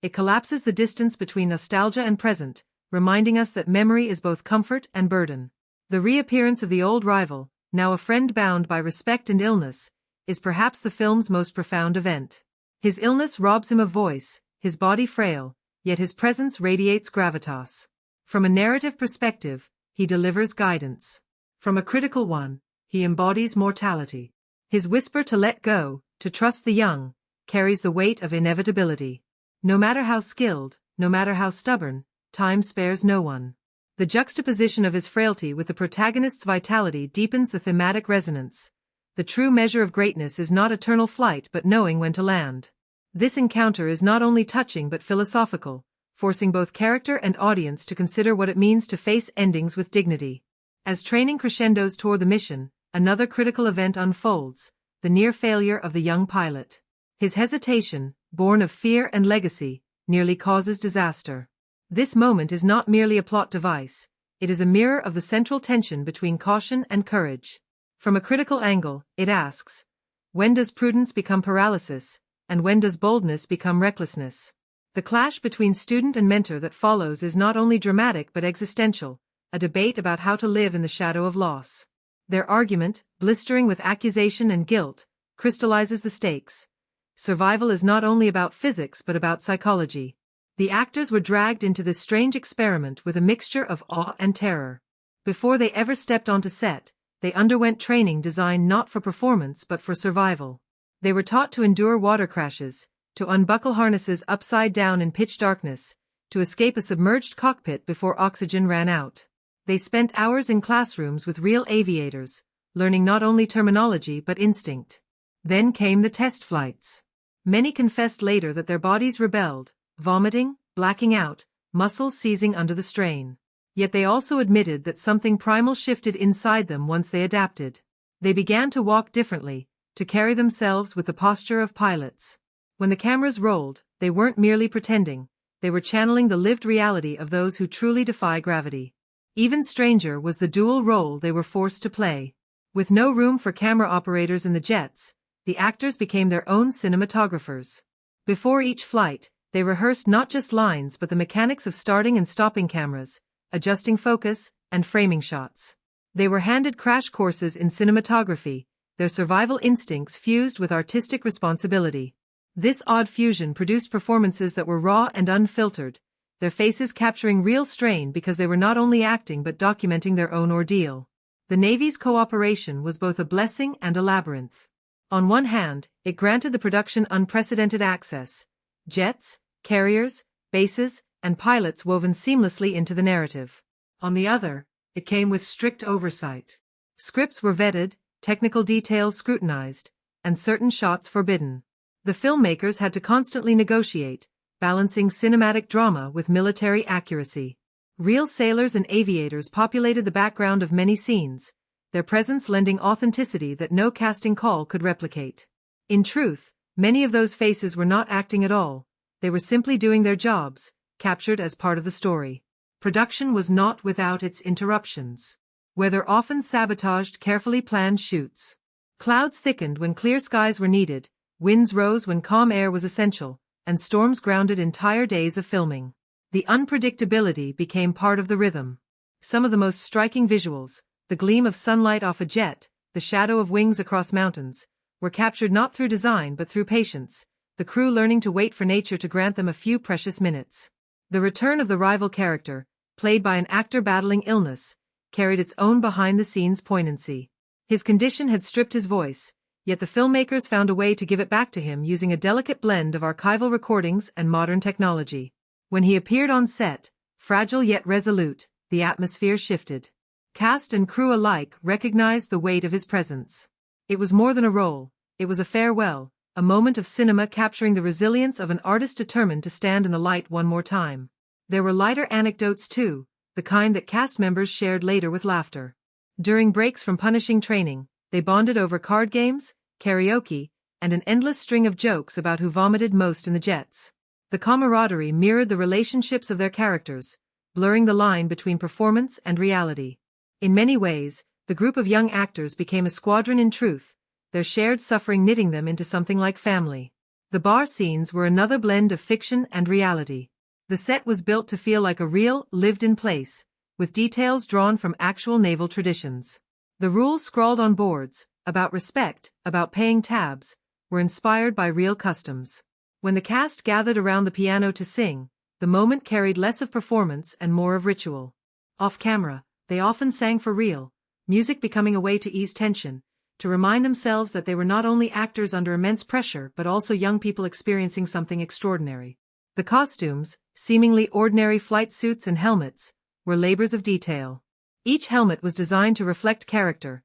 Speaker 1: It collapses the distance between nostalgia and present, reminding us that memory is both comfort and burden. The reappearance of the old rival, now a friend bound by respect and illness, is perhaps the film's most profound event. His illness robs him of voice, his body frail, yet his presence radiates gravitas. From a narrative perspective, he delivers guidance. From a critical one, he embodies mortality. His whisper to let go, to trust the young, carries the weight of inevitability. No matter how skilled, no matter how stubborn, time spares no one. The juxtaposition of his frailty with the protagonist's vitality deepens the thematic resonance. The true measure of greatness is not eternal flight but knowing when to land. This encounter is not only touching but philosophical, forcing both character and audience to consider what it means to face endings with dignity. As training crescendos toward the mission, another critical event unfolds, the near failure of the young pilot. His hesitation, born of fear and legacy, nearly causes disaster. This moment is not merely a plot device, it is a mirror of the central tension between caution and courage. From a critical angle, it asks, when does prudence become paralysis, and when does boldness become recklessness? The clash between student and mentor that follows is not only dramatic but existential, a debate about how to live in the shadow of loss. Their argument, blistering with accusation and guilt, crystallizes the stakes. Survival is not only about physics but about psychology. The actors were dragged into this strange experiment with a mixture of awe and terror. Before they ever stepped onto set, they underwent training designed not for performance but for survival. They were taught to endure water crashes, to unbuckle harnesses upside down in pitch darkness, to escape a submerged cockpit before oxygen ran out. They spent hours in classrooms with real aviators, learning not only terminology but instinct. Then came the test flights. Many confessed later that their bodies rebelled, vomiting, blacking out, muscles seizing under the strain. Yet they also admitted that something primal shifted inside them once they adapted. They began to walk differently, to carry themselves with the posture of pilots. When the cameras rolled, they weren't merely pretending, they were channeling the lived reality of those who truly defy gravity. Even stranger was the dual role they were forced to play. With no room for camera operators in the jets, the actors became their own cinematographers. Before each flight, they rehearsed not just lines but the mechanics of starting and stopping cameras, adjusting focus, and framing shots. They were handed crash courses in cinematography, their survival instincts fused with artistic responsibility. This odd fusion produced performances that were raw and unfiltered, their faces capturing real strain because they were not only acting but documenting their own ordeal. The Navy's cooperation was both a blessing and a labyrinth. On one hand, it granted the production unprecedented access. Jets, carriers, bases, and pilots woven seamlessly into the narrative. On the other, it came with strict oversight. Scripts were vetted, technical details scrutinized, and certain shots forbidden. The filmmakers had to constantly negotiate, balancing cinematic drama with military accuracy. Real sailors and aviators populated the background of many scenes, their presence lending authenticity that no casting call could replicate. In truth, many of those faces were not acting at all, they were simply doing their jobs, captured as part of the story. Production was not without its interruptions. Weather often sabotaged carefully planned shoots. Clouds thickened when clear skies were needed, winds rose when calm air was essential, and storms grounded entire days of filming. The unpredictability became part of the rhythm. Some of the most striking visuals, the gleam of sunlight off a jet, the shadow of wings across mountains, were captured not through design but through patience, the crew learning to wait for nature to grant them a few precious minutes. The return of the rival character, played by an actor battling illness, carried its own behind-the-scenes poignancy. His condition had stripped his voice, yet the filmmakers found a way to give it back to him using a delicate blend of archival recordings and modern technology. When he appeared on set, fragile yet resolute, the atmosphere shifted. Cast and crew alike recognized the weight of his presence. It was more than a role, it was a farewell, a moment of cinema capturing the resilience of an artist determined to stand in the light one more time. There were lighter anecdotes too, the kind that cast members shared later with laughter. During breaks from punishing training, they bonded over card games, karaoke, and an endless string of jokes about who vomited most in the jets. The camaraderie mirrored the relationships of their characters, blurring the line between performance and reality. In many ways, the group of young actors became a squadron in truth, their shared suffering knitting them into something like family. The bar scenes were another blend of fiction and reality. The set was built to feel like a real, lived-in place, with details drawn from actual naval traditions. The rules scrawled on boards, about respect, about paying tabs, were inspired by real customs. When the cast gathered around the piano to sing, the moment carried less of performance and more of ritual. Off camera, they often sang for real, music becoming a way to ease tension, to remind themselves that they were not only actors under immense pressure but also young people experiencing something extraordinary. The costumes, seemingly ordinary flight suits and helmets, were labors of detail. Each helmet was designed to reflect character,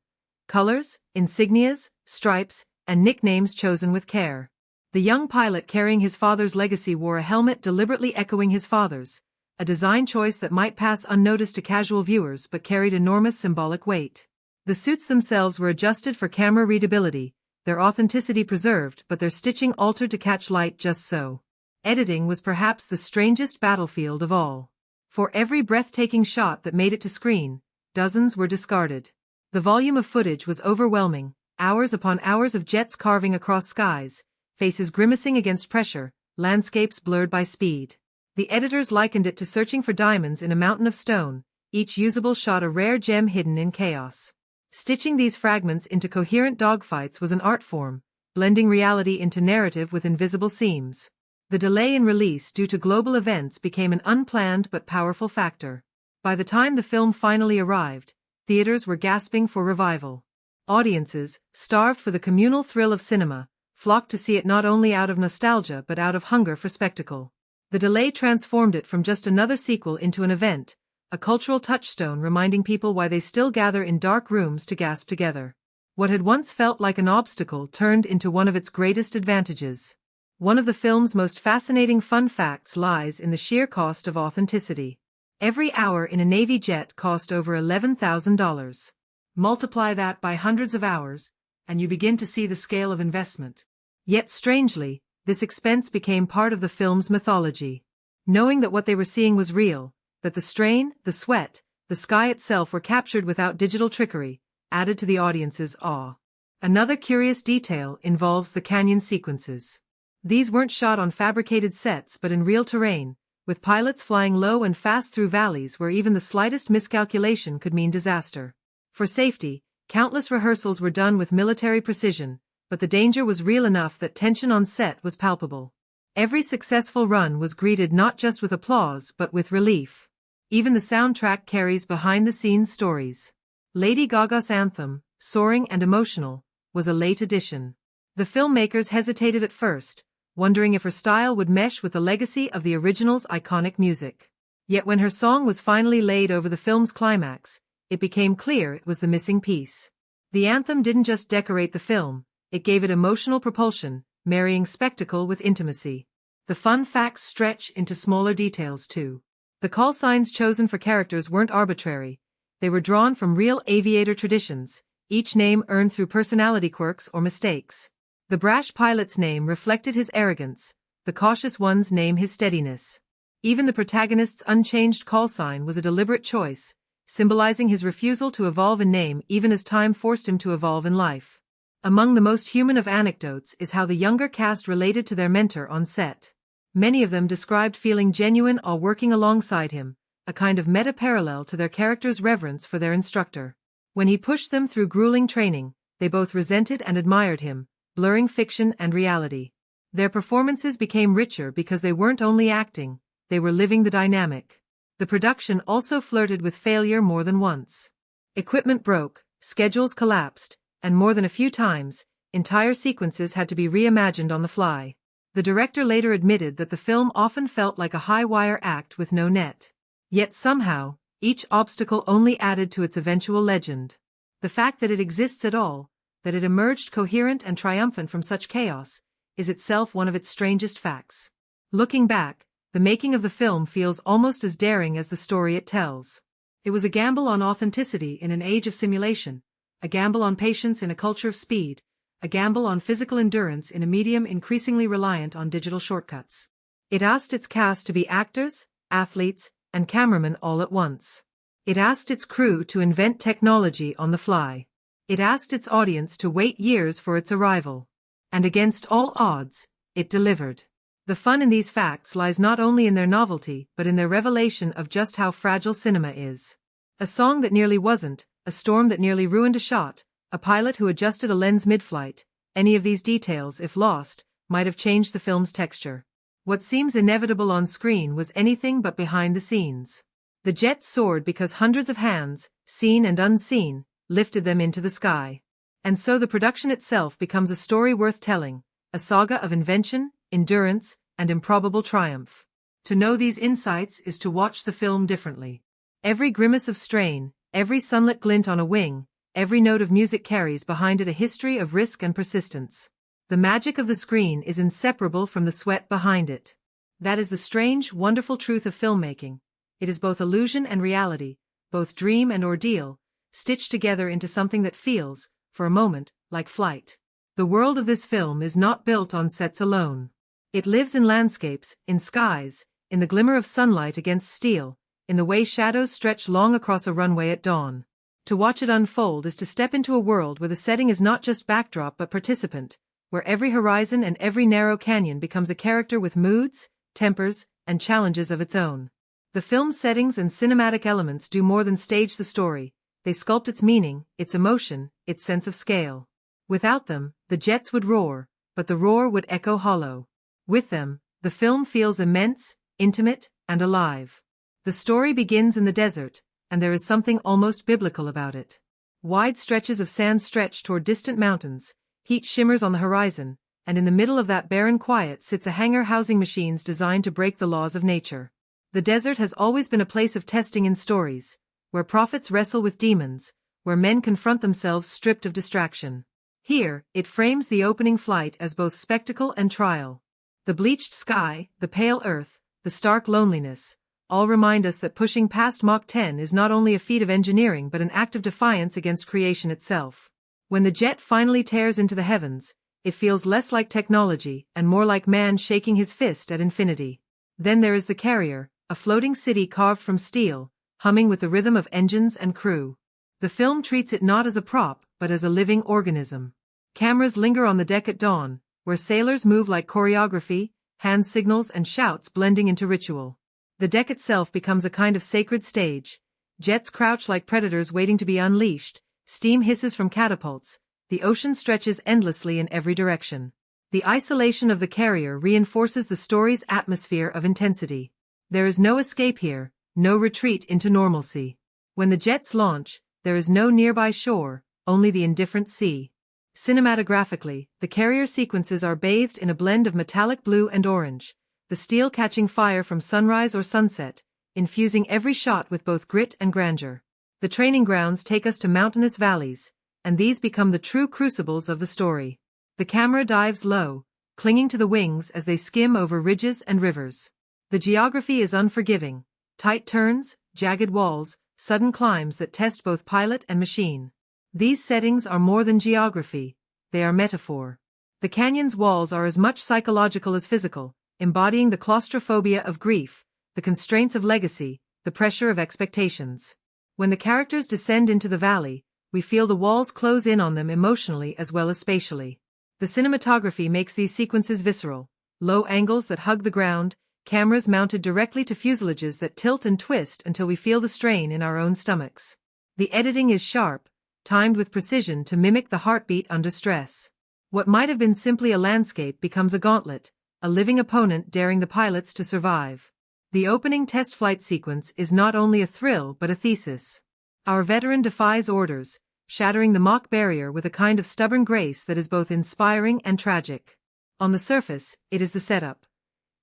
Speaker 1: colors, insignias, stripes, and nicknames chosen with care. The young pilot carrying his father's legacy wore a helmet deliberately echoing his father's, a design choice that might pass unnoticed to casual viewers but carried enormous symbolic weight. The suits themselves were adjusted for camera readability, their authenticity preserved but their stitching altered to catch light just so. Editing was perhaps the strangest battlefield of all. For every breathtaking shot that made it to screen, dozens were discarded. The volume of footage was overwhelming, hours upon hours of jets carving across skies, faces grimacing against pressure, landscapes blurred by speed. The editors likened it to searching for diamonds in a mountain of stone, each usable shot a rare gem hidden in chaos. Stitching these fragments into coherent dogfights was an art form, blending reality into narrative with invisible seams. The delay in release due to global events became an unplanned but powerful factor. By the time the film finally arrived, theaters were gasping for revival. Audiences, starved for the communal thrill of cinema, flocked to see it not only out of nostalgia but out of hunger for spectacle. The delay transformed it from just another sequel into an event, a cultural touchstone reminding people why they still gather in dark rooms to gasp together. What had once felt like an obstacle turned into one of its greatest advantages. One of the film's most fascinating fun facts lies in the sheer cost of authenticity. Every hour in a Navy jet cost over $11,000. Multiply that by hundreds of hours, and you begin to see the scale of investment. Yet strangely, this expense became part of the film's mythology. Knowing that what they were seeing was real, that the strain, the sweat, the sky itself were captured without digital trickery, added to the audience's awe. Another curious detail involves the canyon sequences. These weren't shot on fabricated sets but in real terrain, with pilots flying low and fast through valleys where even the slightest miscalculation could mean disaster. For safety, countless rehearsals were done with military precision, but the danger was real enough that tension on set was palpable. Every successful run was greeted not just with applause but with relief. Even the soundtrack carries behind-the-scenes stories. Lady Gaga's anthem, soaring and emotional, was a late addition. The filmmakers hesitated at first, wondering if her style would mesh with the legacy of the original's iconic music. Yet when her song was finally laid over the film's climax, it became clear it was the missing piece. The anthem didn't just decorate the film, it gave it emotional propulsion, marrying spectacle with intimacy. The fun facts stretch into smaller details too. The call signs chosen for characters weren't arbitrary. They were drawn from real aviator traditions, each name earned through personality quirks or mistakes. The brash pilot's name reflected his arrogance, the cautious one's name his steadiness. Even the protagonist's unchanged call sign was a deliberate choice, symbolizing his refusal to evolve in name even as time forced him to evolve in life. Among the most human of anecdotes is how the younger cast related to their mentor on set. Many of them described feeling genuine while working alongside him, a kind of meta-parallel to their character's reverence for their instructor. When he pushed them through grueling training, they both resented and admired him, blurring fiction and reality. Their performances became richer because they weren't only acting, they were living the dynamic. The production also flirted with failure more than once. Equipment broke, schedules collapsed, and more than a few times, entire sequences had to be reimagined on the fly. The director later admitted that the film often felt like a high-wire act with no net. Yet somehow, each obstacle only added to its eventual legend. The fact that it exists at all, that it emerged coherent and triumphant from such chaos, is itself one of its strangest facts. Looking back, the making of the film feels almost as daring as the story it tells. It was a gamble on authenticity in an age of simulation, a gamble on patience in a culture of speed, a gamble on physical endurance in a medium increasingly reliant on digital shortcuts. It asked its cast to be actors, athletes, and cameramen all at once. It asked its crew to invent technology on the fly. It asked its audience to wait years for its arrival. And against all odds, it delivered. The fun in these facts lies not only in their novelty but in their revelation of just how fragile cinema is. A song that nearly wasn't, a storm that nearly ruined a shot, a pilot who adjusted a lens mid-flight, any of these details, if lost, might have changed the film's texture. What seems inevitable on screen was anything but behind the scenes. The jets soared because hundreds of hands, seen and unseen, lifted them into the sky. And so the production itself becomes a story worth telling, a saga of invention, endurance, and improbable triumph. To know these insights is to watch the film differently. Every grimace of strain, every sunlit glint on a wing, every note of music carries behind it a history of risk and persistence. The magic of the screen is inseparable from the sweat behind it. That is the strange, wonderful truth of filmmaking. It is both illusion and reality, both dream and ordeal, stitched together into something that feels, for a moment, like flight. The world of this film is not built on sets alone. It lives in landscapes, in skies, in the glimmer of sunlight against steel, in the way shadows stretch long across a runway at dawn. To watch it unfold is to step into a world where the setting is not just backdrop but participant, where every horizon and every narrow canyon becomes a character with moods, tempers, and challenges of its own. The film's settings and cinematic elements do more than stage the story, they sculpt its meaning, its emotion, its sense of scale. Without them, the jets would roar, but the roar would echo hollow. With them, the film feels immense, intimate, and alive. The story begins in the desert, and there is something almost biblical about it. Wide stretches of sand stretch toward distant mountains, heat shimmers on the horizon, and in the middle of that barren quiet sits a hangar housing machines designed to break the laws of nature. The desert has always been a place of testing in stories, where prophets wrestle with demons, where men confront themselves stripped of distraction. Here, it frames the opening flight as both spectacle and trial. The bleached sky, the pale earth, the stark loneliness, all remind us that pushing past Mach 10 is not only a feat of engineering but an act of defiance against creation itself. When the jet finally tears into the heavens, it feels less like technology and more like man shaking his fist at infinity. Then there is the carrier, a floating city carved from steel, humming with the rhythm of engines and crew. The film treats it not as a prop but as a living organism. Cameras linger on the deck at dawn, where sailors move like choreography, hand signals and shouts blending into ritual. The deck itself becomes a kind of sacred stage. Jets crouch like predators waiting to be unleashed, steam hisses from catapults, the ocean stretches endlessly in every direction. The isolation of the carrier reinforces the story's atmosphere of intensity. There is no escape here, no retreat into normalcy. When the jets launch, there is no nearby shore, only the indifferent sea. Cinematographically, the carrier sequences are bathed in a blend of metallic blue and orange, the steel catching fire from sunrise or sunset, infusing every shot with both grit and grandeur. The training grounds take us to mountainous valleys, and these become the true crucibles of the story. The camera dives low, clinging to the wings as they skim over ridges and rivers. The geography is unforgiving, tight turns, jagged walls, sudden climbs that test both pilot and machine. These settings are more than geography, they are metaphor. The canyon's walls are as much psychological as physical, embodying the claustrophobia of grief, the constraints of legacy, the pressure of expectations. When the characters descend into the valley, we feel the walls close in on them emotionally as well as spatially. The cinematography makes these sequences visceral, low angles that hug the ground, cameras mounted directly to fuselages that tilt and twist until we feel the strain in our own stomachs. The editing is sharp, timed with precision to mimic the heartbeat under stress. What might have been simply a landscape becomes a gauntlet, a living opponent daring the pilots to survive. The opening test flight sequence is not only a thrill but a thesis. Our veteran defies orders, shattering the Mach barrier with a kind of stubborn grace that is both inspiring and tragic. On the surface, it is the setup.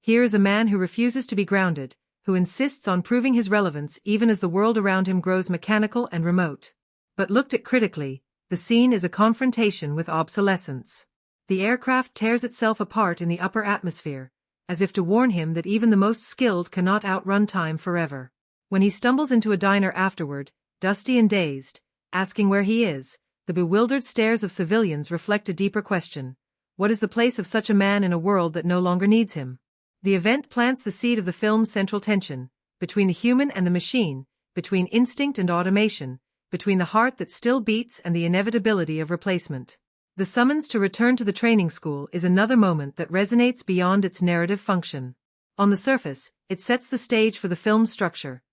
Speaker 1: Here is a man who refuses to be grounded, who insists on proving his relevance even as the world around him grows mechanical and remote. But looked at critically, the scene is a confrontation with obsolescence. The aircraft tears itself apart in the upper atmosphere, as if to warn him that even the most skilled cannot outrun time forever. When he stumbles into a diner afterward, dusty and dazed, asking where he is, the bewildered stares of civilians reflect a deeper question. What is the place of such a man in a world that no longer needs him? The event plants the seed of the film's central tension, between the human and the machine, between instinct and automation, between the heart that still beats and the inevitability of replacement. The summons to return to the training school is another moment that resonates beyond its narrative function. On the surface, it sets the stage for the film's structure.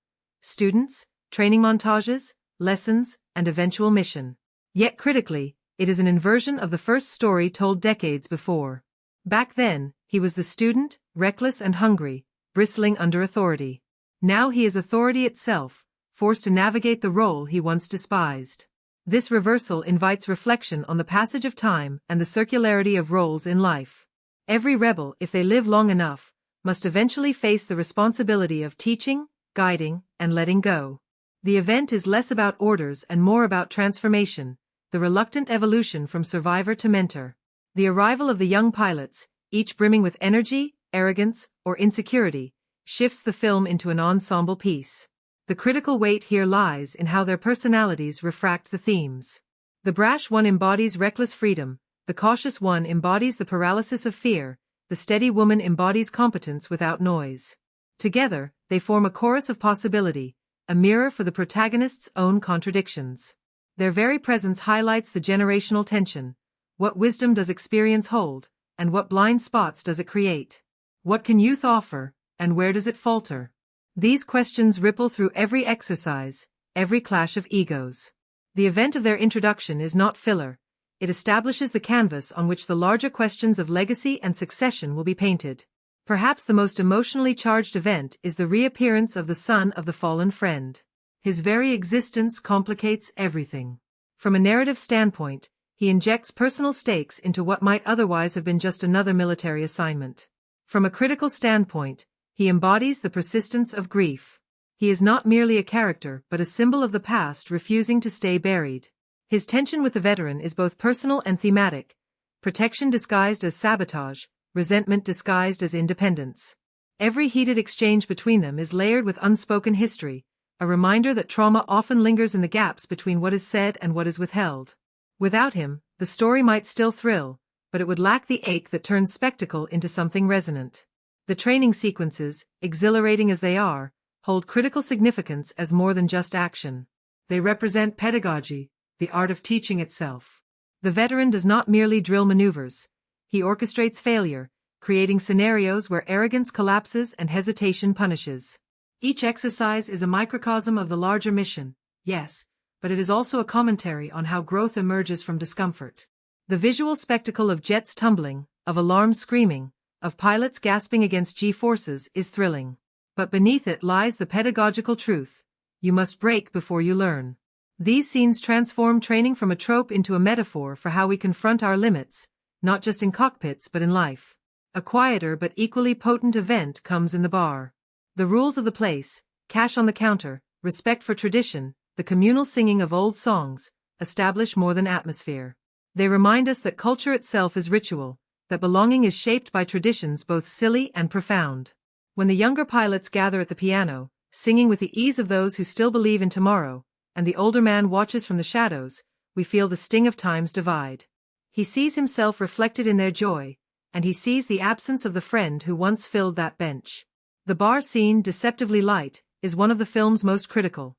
Speaker 1: Students, training montages, lessons, and eventual mission. Yet critically, it is an inversion of the first story told decades before. Back then, he was the student, reckless and hungry, bristling under authority. Now he is authority itself, forced to navigate the role he once despised. This reversal invites reflection on the passage of time and the circularity of roles in life. Every rebel, if they live long enough, must eventually face the responsibility of teaching, guiding, and letting go. The event is less about orders and more about transformation, the reluctant evolution from survivor to mentor. The arrival of the young pilots, each brimming with energy, arrogance, or insecurity, shifts the film into an ensemble piece. The critical weight here lies in how their personalities refract the themes. The brash one embodies reckless freedom, the cautious one embodies the paralysis of fear, the steady woman embodies competence without noise. Together, they form a chorus of possibility, a mirror for the protagonist's own contradictions. Their very presence highlights the generational tension. What wisdom does experience hold, and what blind spots does it create? What can youth offer, and where does it falter? These questions ripple through every exercise, every clash of egos. The event of their introduction is not filler. It establishes the canvas on which the larger questions of legacy and succession will be painted. Perhaps the most emotionally charged event is the reappearance of the son of the fallen friend. His very existence complicates everything. From a narrative standpoint, he injects personal stakes into what might otherwise have been just another military assignment. From a critical standpoint, he embodies the persistence of grief. He is not merely a character but a symbol of the past refusing to stay buried. His tension with the veteran is both personal and thematic, protection disguised as sabotage, resentment disguised as independence. Every heated exchange between them is layered with unspoken history, a reminder that trauma often lingers in the gaps between what is said and what is withheld. Without him, the story might still thrill, but it would lack the ache that turns spectacle into something resonant. The training sequences, exhilarating as they are, hold critical significance as more than just action. They represent pedagogy, the art of teaching itself. The veteran does not merely drill maneuvers. He orchestrates failure, creating scenarios where arrogance collapses and hesitation punishes. Each exercise is a microcosm of the larger mission, yes, but it is also a commentary on how growth emerges from discomfort. The visual spectacle of jets tumbling, of alarms screaming, of pilots gasping against G-forces is thrilling. But beneath it lies the pedagogical truth. You must break before you learn. These scenes transform training from a trope into a metaphor for how we confront our limits, not just in cockpits but in life. A quieter but equally potent event comes in the bar. The rules of the place, cash on the counter, respect for tradition, the communal singing of old songs, establish more than atmosphere. They remind us that culture itself is ritual, that belonging is shaped by traditions both silly and profound. When the younger pilots gather at the piano, singing with the ease of those who still believe in tomorrow, and the older man watches from the shadows, we feel the sting of time's divide. He sees himself reflected in their joy, and he sees the absence of the friend who once filled that bench. The bar scene, deceptively light, is one of the film's most critical.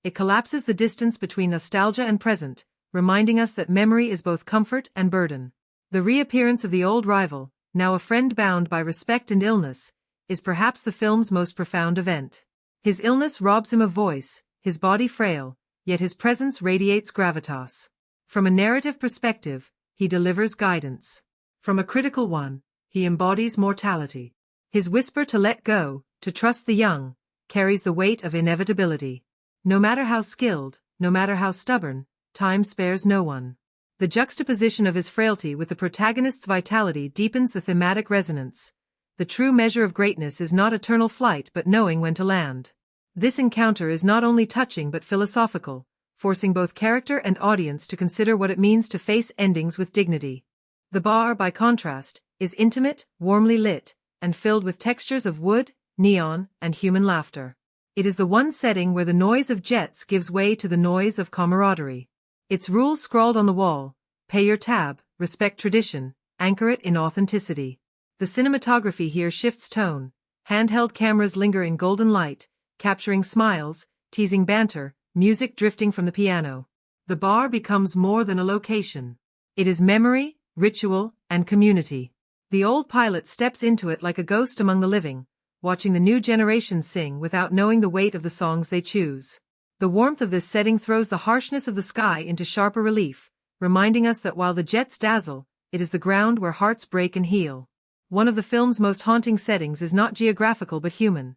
Speaker 1: It collapses the distance between nostalgia and present, reminding us that memory is both comfort and burden. The reappearance of the old rival, now a friend bound by respect and illness, is perhaps the film's most profound event. His illness robs him of voice, his body frail, yet his presence radiates gravitas. From a narrative perspective, he delivers guidance. From a critical one, he embodies mortality. His whisper to let go, to trust the young, carries the weight of inevitability. No matter how skilled, no matter how stubborn, time spares no one. The juxtaposition of his frailty with the protagonist's vitality deepens the thematic resonance. The true measure of greatness is not eternal flight but knowing when to land. This encounter is not only touching but philosophical, forcing both character and audience to consider what it means to face endings with dignity. The bar, by contrast, is intimate, warmly lit, and filled with textures of wood, neon, and human laughter. It is the one setting where the noise of jets gives way to the noise of camaraderie. Its rules scrawled on the wall: pay your tab, respect tradition, anchor it in authenticity. The cinematography here shifts tone. Handheld cameras linger in golden light, capturing smiles, teasing banter, music drifting from the piano. The bar becomes more than a location. It is memory, ritual, and community. The old pilot steps into it like a ghost among the living, watching the new generation sing without knowing the weight of the songs they choose. The warmth of this setting throws the harshness of the sky into sharper relief, reminding us that while the jets dazzle, it is the ground where hearts break and heal. One of the film's most haunting settings is not geographical but human.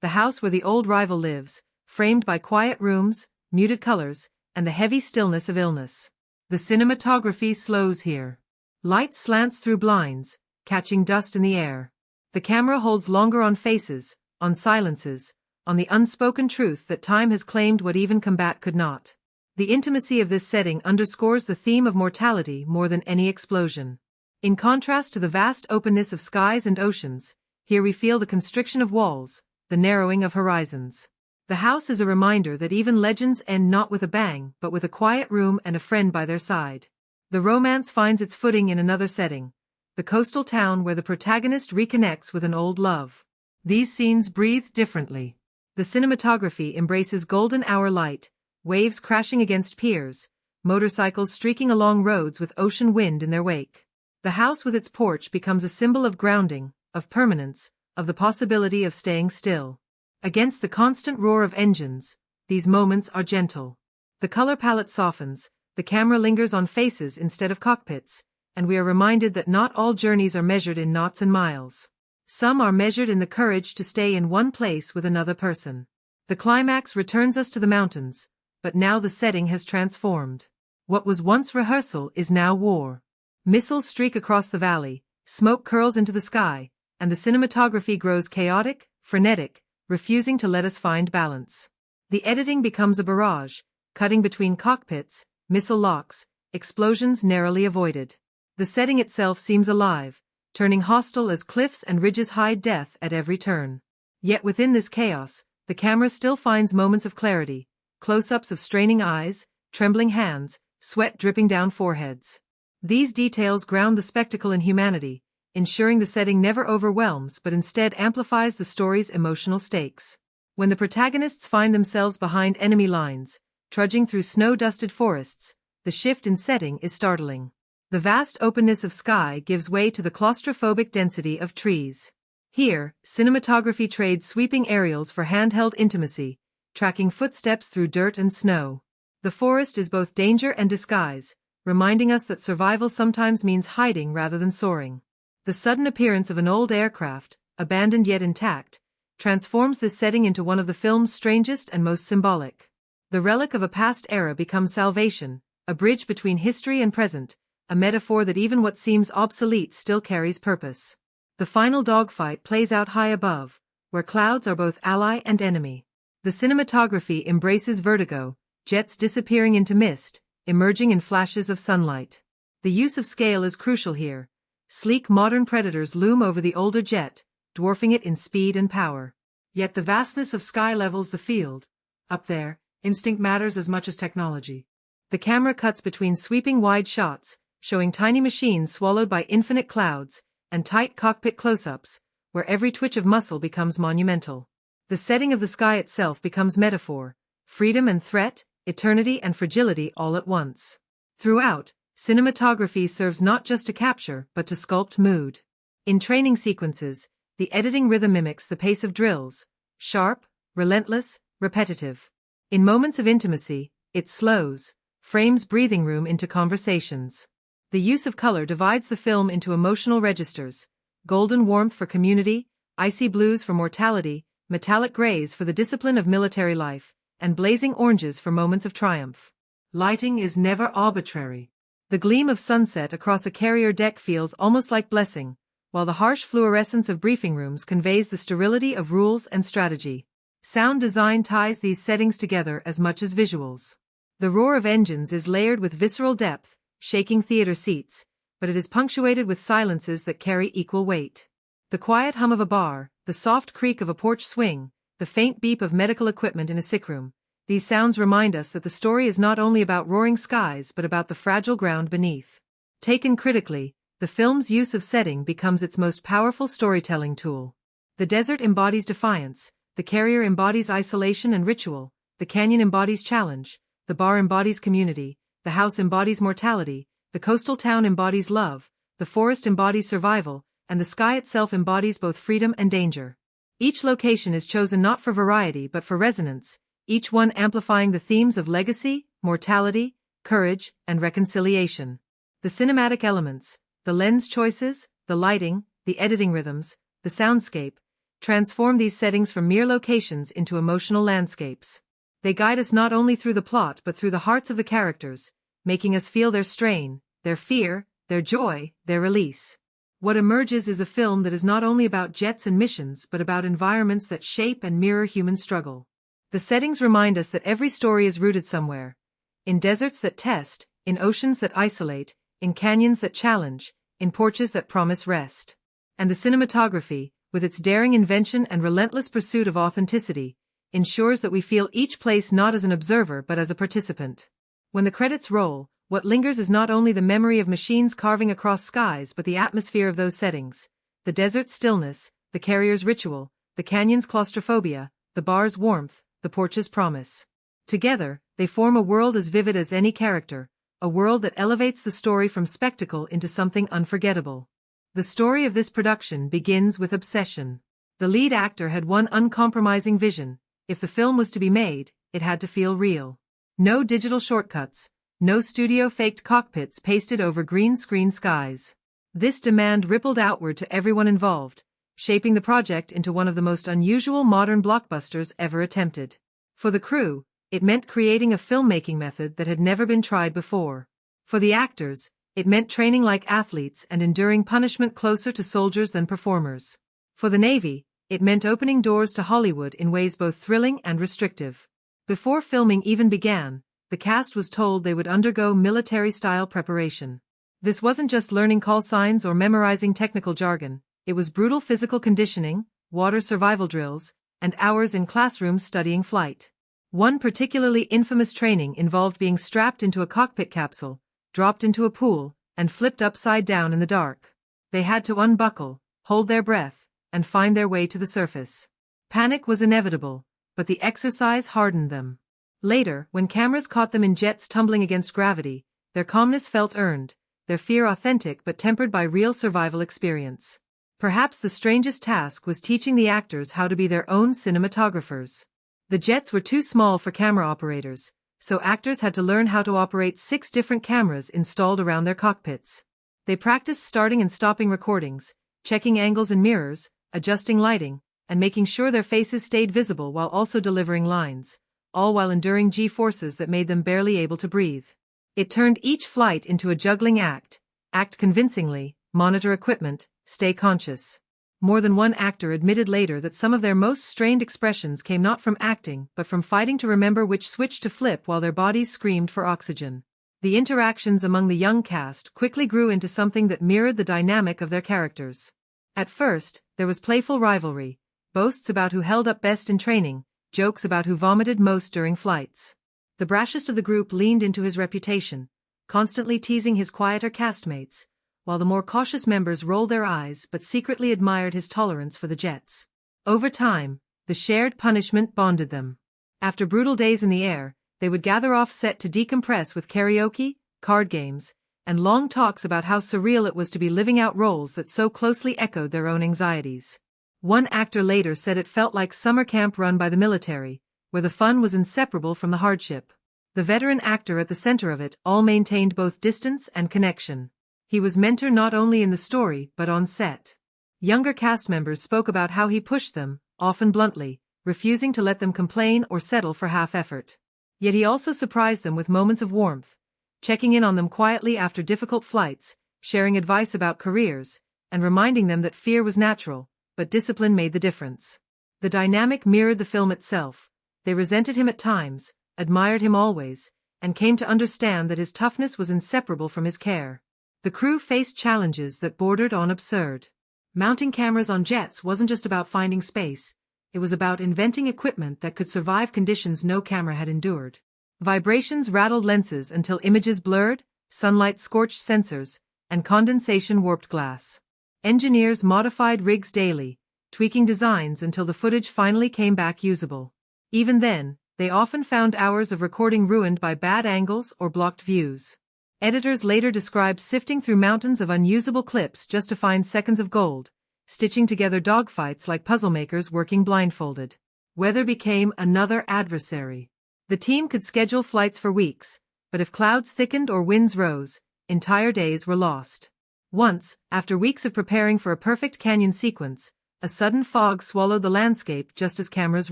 Speaker 1: The house where the old rival lives, framed by quiet rooms, muted colors, and the heavy stillness of illness. The cinematography slows here. Light slants through blinds, catching dust in the air. The camera holds longer on faces, on silences, on the unspoken truth that time has claimed what even combat could not. The intimacy of this setting underscores the theme of mortality more than any explosion. In contrast to the vast openness of skies and oceans, here we feel the constriction of walls, the narrowing of horizons. The house is a reminder that even legends end not with a bang but with a quiet room and a friend by their side. The romance finds its footing in another setting, the coastal town where the protagonist reconnects with an old love. These scenes breathe differently. The cinematography embraces golden hour light, waves crashing against piers, motorcycles streaking along roads with ocean wind in their wake. The house with its porch becomes a symbol of grounding, of permanence, of the possibility of staying still. Against the constant roar of engines, these moments are gentle. The color palette softens, the camera lingers on faces instead of cockpits, and we are reminded that not all journeys are measured in knots and miles. Some are measured in the courage to stay in one place with another person. The climax returns us to the mountains, but now the setting has transformed. What was once rehearsal is now war. Missiles streak across the valley, smoke curls into the sky, and the cinematography grows chaotic, frenetic, refusing to let us find balance. The editing becomes a barrage, cutting between cockpits, missile locks, explosions narrowly avoided. The setting itself seems alive, turning hostile as cliffs and ridges hide death at every turn. Yet within this chaos, the camera still finds moments of clarity, close-ups of straining eyes, trembling hands, sweat dripping down foreheads. These details ground the spectacle in humanity, ensuring the setting never overwhelms but instead amplifies the story's emotional stakes. When the protagonists find themselves behind enemy lines, trudging through snow-dusted forests, the shift in setting is startling. The vast openness of sky gives way to the claustrophobic density of trees. Here, cinematography trades sweeping aerials for handheld intimacy, tracking footsteps through dirt and snow. The forest is both danger and disguise, reminding us that survival sometimes means hiding rather than soaring. The sudden appearance of an old aircraft, abandoned yet intact, transforms this setting into one of the film's strangest and most symbolic. The relic of a past era becomes salvation, a bridge between history and present, a metaphor that even what seems obsolete still carries purpose. The final dogfight plays out high above, where clouds are both ally and enemy. The cinematography embraces vertigo, jets disappearing into mist, emerging in flashes of sunlight. The use of scale is crucial here. Sleek modern predators loom over the older jet, dwarfing it in speed and power. Yet the vastness of sky levels the field. Up there, instinct matters as much as technology. The camera cuts between sweeping wide shots, showing tiny machines swallowed by infinite clouds, and tight cockpit close-ups, where every twitch of muscle becomes monumental. The setting of the sky itself becomes metaphor, freedom and threat, eternity and fragility all at once. Throughout, cinematography serves not just to capture but to sculpt mood. In training sequences, the editing rhythm mimics the pace of drills, sharp, relentless, repetitive. In moments of intimacy, it slows, frames breathing room into conversations. The use of color divides the film into emotional registers: golden warmth for community, icy blues for mortality, metallic grays for the discipline of military life, and blazing oranges for moments of triumph. Lighting is never arbitrary. The gleam of sunset across a carrier deck feels almost like blessing, while the harsh fluorescence of briefing rooms conveys the sterility of rules and strategy. Sound design ties these settings together as much as visuals. The roar of engines is layered with visceral depth, shaking theater seats, but it is punctuated with silences that carry equal weight. The quiet hum of a bar, the soft creak of a porch swing, the faint beep of medical equipment in a sick room. These sounds remind us that the story is not only about roaring skies but about the fragile ground beneath. Taken critically, the film's use of setting becomes its most powerful storytelling tool. The desert embodies defiance, the carrier embodies isolation and ritual, the canyon embodies challenge, the bar embodies community, the house embodies mortality, the coastal town embodies love, the forest embodies survival, and the sky itself embodies both freedom and danger. Each location is chosen not for variety but for resonance, each one amplifying the themes of legacy, mortality, courage, and reconciliation. The cinematic elements, the lens choices, the lighting, the editing rhythms, the soundscape, transform these settings from mere locations into emotional landscapes. They guide us not only through the plot but through the hearts of the characters, making us feel their strain, their fear, their joy, their release. What emerges is a film that is not only about jets and missions but about environments that shape and mirror human struggle. The settings remind us that every story is rooted somewhere. In deserts that test, in oceans that isolate, in canyons that challenge, in porches that promise rest. And the cinematography, with its daring invention and relentless pursuit of authenticity, ensures that we feel each place not as an observer but as a participant. When the credits roll, what lingers is not only the memory of machines carving across skies but the atmosphere of those settings. The desert's stillness, the carrier's ritual, the canyon's claustrophobia, the bar's warmth, the porch's promise. Together, they form a world as vivid as any character, a world that elevates the story from spectacle into something unforgettable. The story of this production begins with obsession. The lead actor had one uncompromising vision: if the film was to be made, it had to feel real. No digital shortcuts, no studio-faked cockpits pasted over green screen skies. This demand rippled outward to everyone involved, shaping the project into one of the most unusual modern blockbusters ever attempted. For the crew, it meant creating a filmmaking method that had never been tried before. For the actors, it meant training like athletes and enduring punishment closer to soldiers than performers. For the Navy, it meant opening doors to Hollywood in ways both thrilling and restrictive. Before filming even began, the cast was told they would undergo military-style preparation. This wasn't just learning call signs or memorizing technical jargon, it was brutal physical conditioning, water survival drills, and hours in classrooms studying flight. One particularly infamous training involved being strapped into a cockpit capsule, dropped into a pool, and flipped upside down in the dark. They had to unbuckle, hold their breath, and find their way to the surface. Panic was inevitable, but the exercise hardened them. Later, when cameras caught them in jets tumbling against gravity, their calmness felt earned, their fear authentic but tempered by real survival experience. Perhaps the strangest task was teaching the actors how to be their own cinematographers. The jets were too small for camera operators, so actors had to learn how to operate 6 different cameras installed around their cockpits. They practiced starting and stopping recordings, checking angles and mirrors, adjusting lighting, and making sure their faces stayed visible while also delivering lines, all while enduring G-forces that made them barely able to breathe. It turned each flight into a juggling act: act convincingly, monitor equipment, stay conscious. More than one actor admitted later that some of their most strained expressions came not from acting but from fighting to remember which switch to flip while their bodies screamed for oxygen. The interactions among the young cast quickly grew into something that mirrored the dynamic of their characters. At first, there was playful rivalry, boasts about who held up best in training, jokes about who vomited most during flights. The brashest of the group leaned into his reputation, constantly teasing his quieter castmates, while the more cautious members rolled their eyes but secretly admired his tolerance for the jets. Over time, the shared punishment bonded them. After brutal days in the air, they would gather off set to decompress with karaoke, card games, and long talks about how surreal it was to be living out roles that so closely echoed their own anxieties. One actor later said it felt like summer camp run by the military, where the fun was inseparable from the hardship. The veteran actor at the center of it all maintained both distance and connection. He was mentor not only in the story but on set. Younger cast members spoke about how he pushed them, often bluntly, refusing to let them complain or settle for half-effort. Yet he also surprised them with moments of warmth, checking in on them quietly after difficult flights, sharing advice about careers, and reminding them that fear was natural, but discipline made the difference. The dynamic mirrored the film itself. They resented him at times, admired him always, and came to understand that his toughness was inseparable from his care. The crew faced challenges that bordered on absurd. Mounting cameras on jets wasn't just about finding space, it was about inventing equipment that could survive conditions no camera had endured. Vibrations rattled lenses until images blurred, sunlight scorched sensors, and condensation warped glass. Engineers modified rigs daily, tweaking designs until the footage finally came back usable. Even then, they often found hours of recording ruined by bad angles or blocked views. Editors later described sifting through mountains of unusable clips just to find seconds of gold, stitching together dogfights like puzzle-makers working blindfolded. Weather became another adversary. The team could schedule flights for weeks, but if clouds thickened or winds rose, entire days were lost. Once, after weeks of preparing for a perfect canyon sequence, a sudden fog swallowed the landscape just as cameras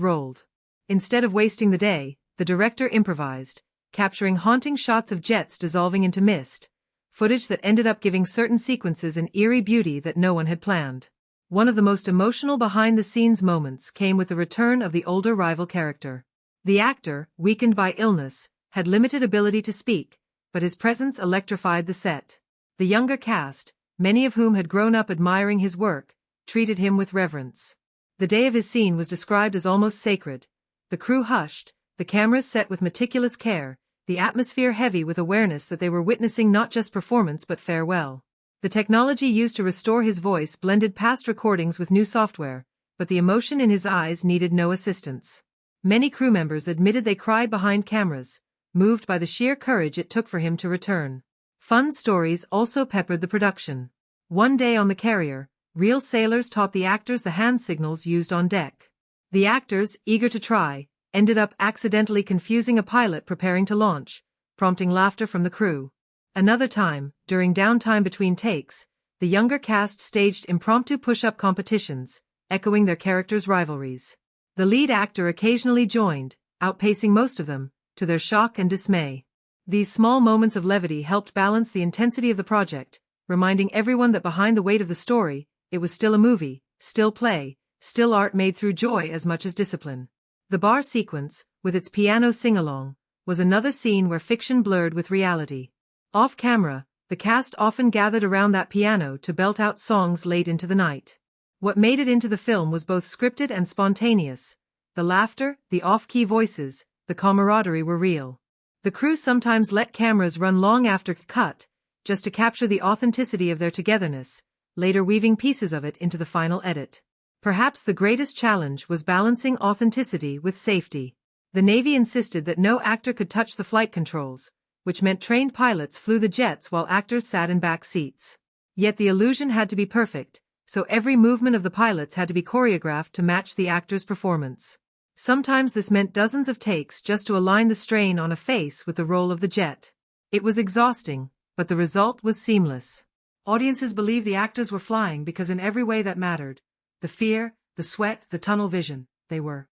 Speaker 1: rolled. Instead of wasting the day, the director improvised, capturing haunting shots of jets dissolving into mist, footage that ended up giving certain sequences an eerie beauty that no one had planned. One of the most emotional behind-the-scenes moments came with the return of the older rival character. The actor, weakened by illness, had limited ability to speak, but his presence electrified the set. The younger cast, many of whom had grown up admiring his work, treated him with reverence. The day of his scene was described as almost sacred. The crew hushed, the cameras set with meticulous care, the atmosphere heavy with awareness that they were witnessing not just performance but farewell. The technology used to restore his voice blended past recordings with new software, but the emotion in his eyes needed no assistance. Many crew members admitted they cried behind cameras, moved by the sheer courage it took for him to return. Fun stories also peppered the production. One day on the carrier, real sailors taught the actors the hand signals used on deck. The actors, eager to try, ended up accidentally confusing a pilot preparing to launch, prompting laughter from the crew. Another time, during downtime between takes, the younger cast staged impromptu push-up competitions, echoing their characters' rivalries. The lead actor occasionally joined, outpacing most of them, to their shock and dismay. These small moments of levity helped balance the intensity of the project, reminding everyone that behind the weight of the story, it was still a movie, still play, still art made through joy as much as discipline. The bar sequence, with its piano sing-along, was another scene where fiction blurred with reality. Off-camera, the cast often gathered around that piano to belt out songs late into the night. What made it into the film was both scripted and spontaneous. The laughter, the off-key voices, the camaraderie were real. The crew sometimes let cameras run long after cut, just to capture the authenticity of their togetherness, later weaving pieces of it into the final edit. Perhaps the greatest challenge was balancing authenticity with safety. The Navy insisted that no actor could touch the flight controls, which meant trained pilots flew the jets while actors sat in back seats. Yet the illusion had to be perfect, so every movement of the pilots had to be choreographed to match the actor's performance. Sometimes this meant dozens of takes just to align the strain on a face with the roll of the jet. It was exhausting, but the result was seamless. Audiences believed the actors were flying because in every way that mattered, the fear, the sweat, the tunnel vision, they were.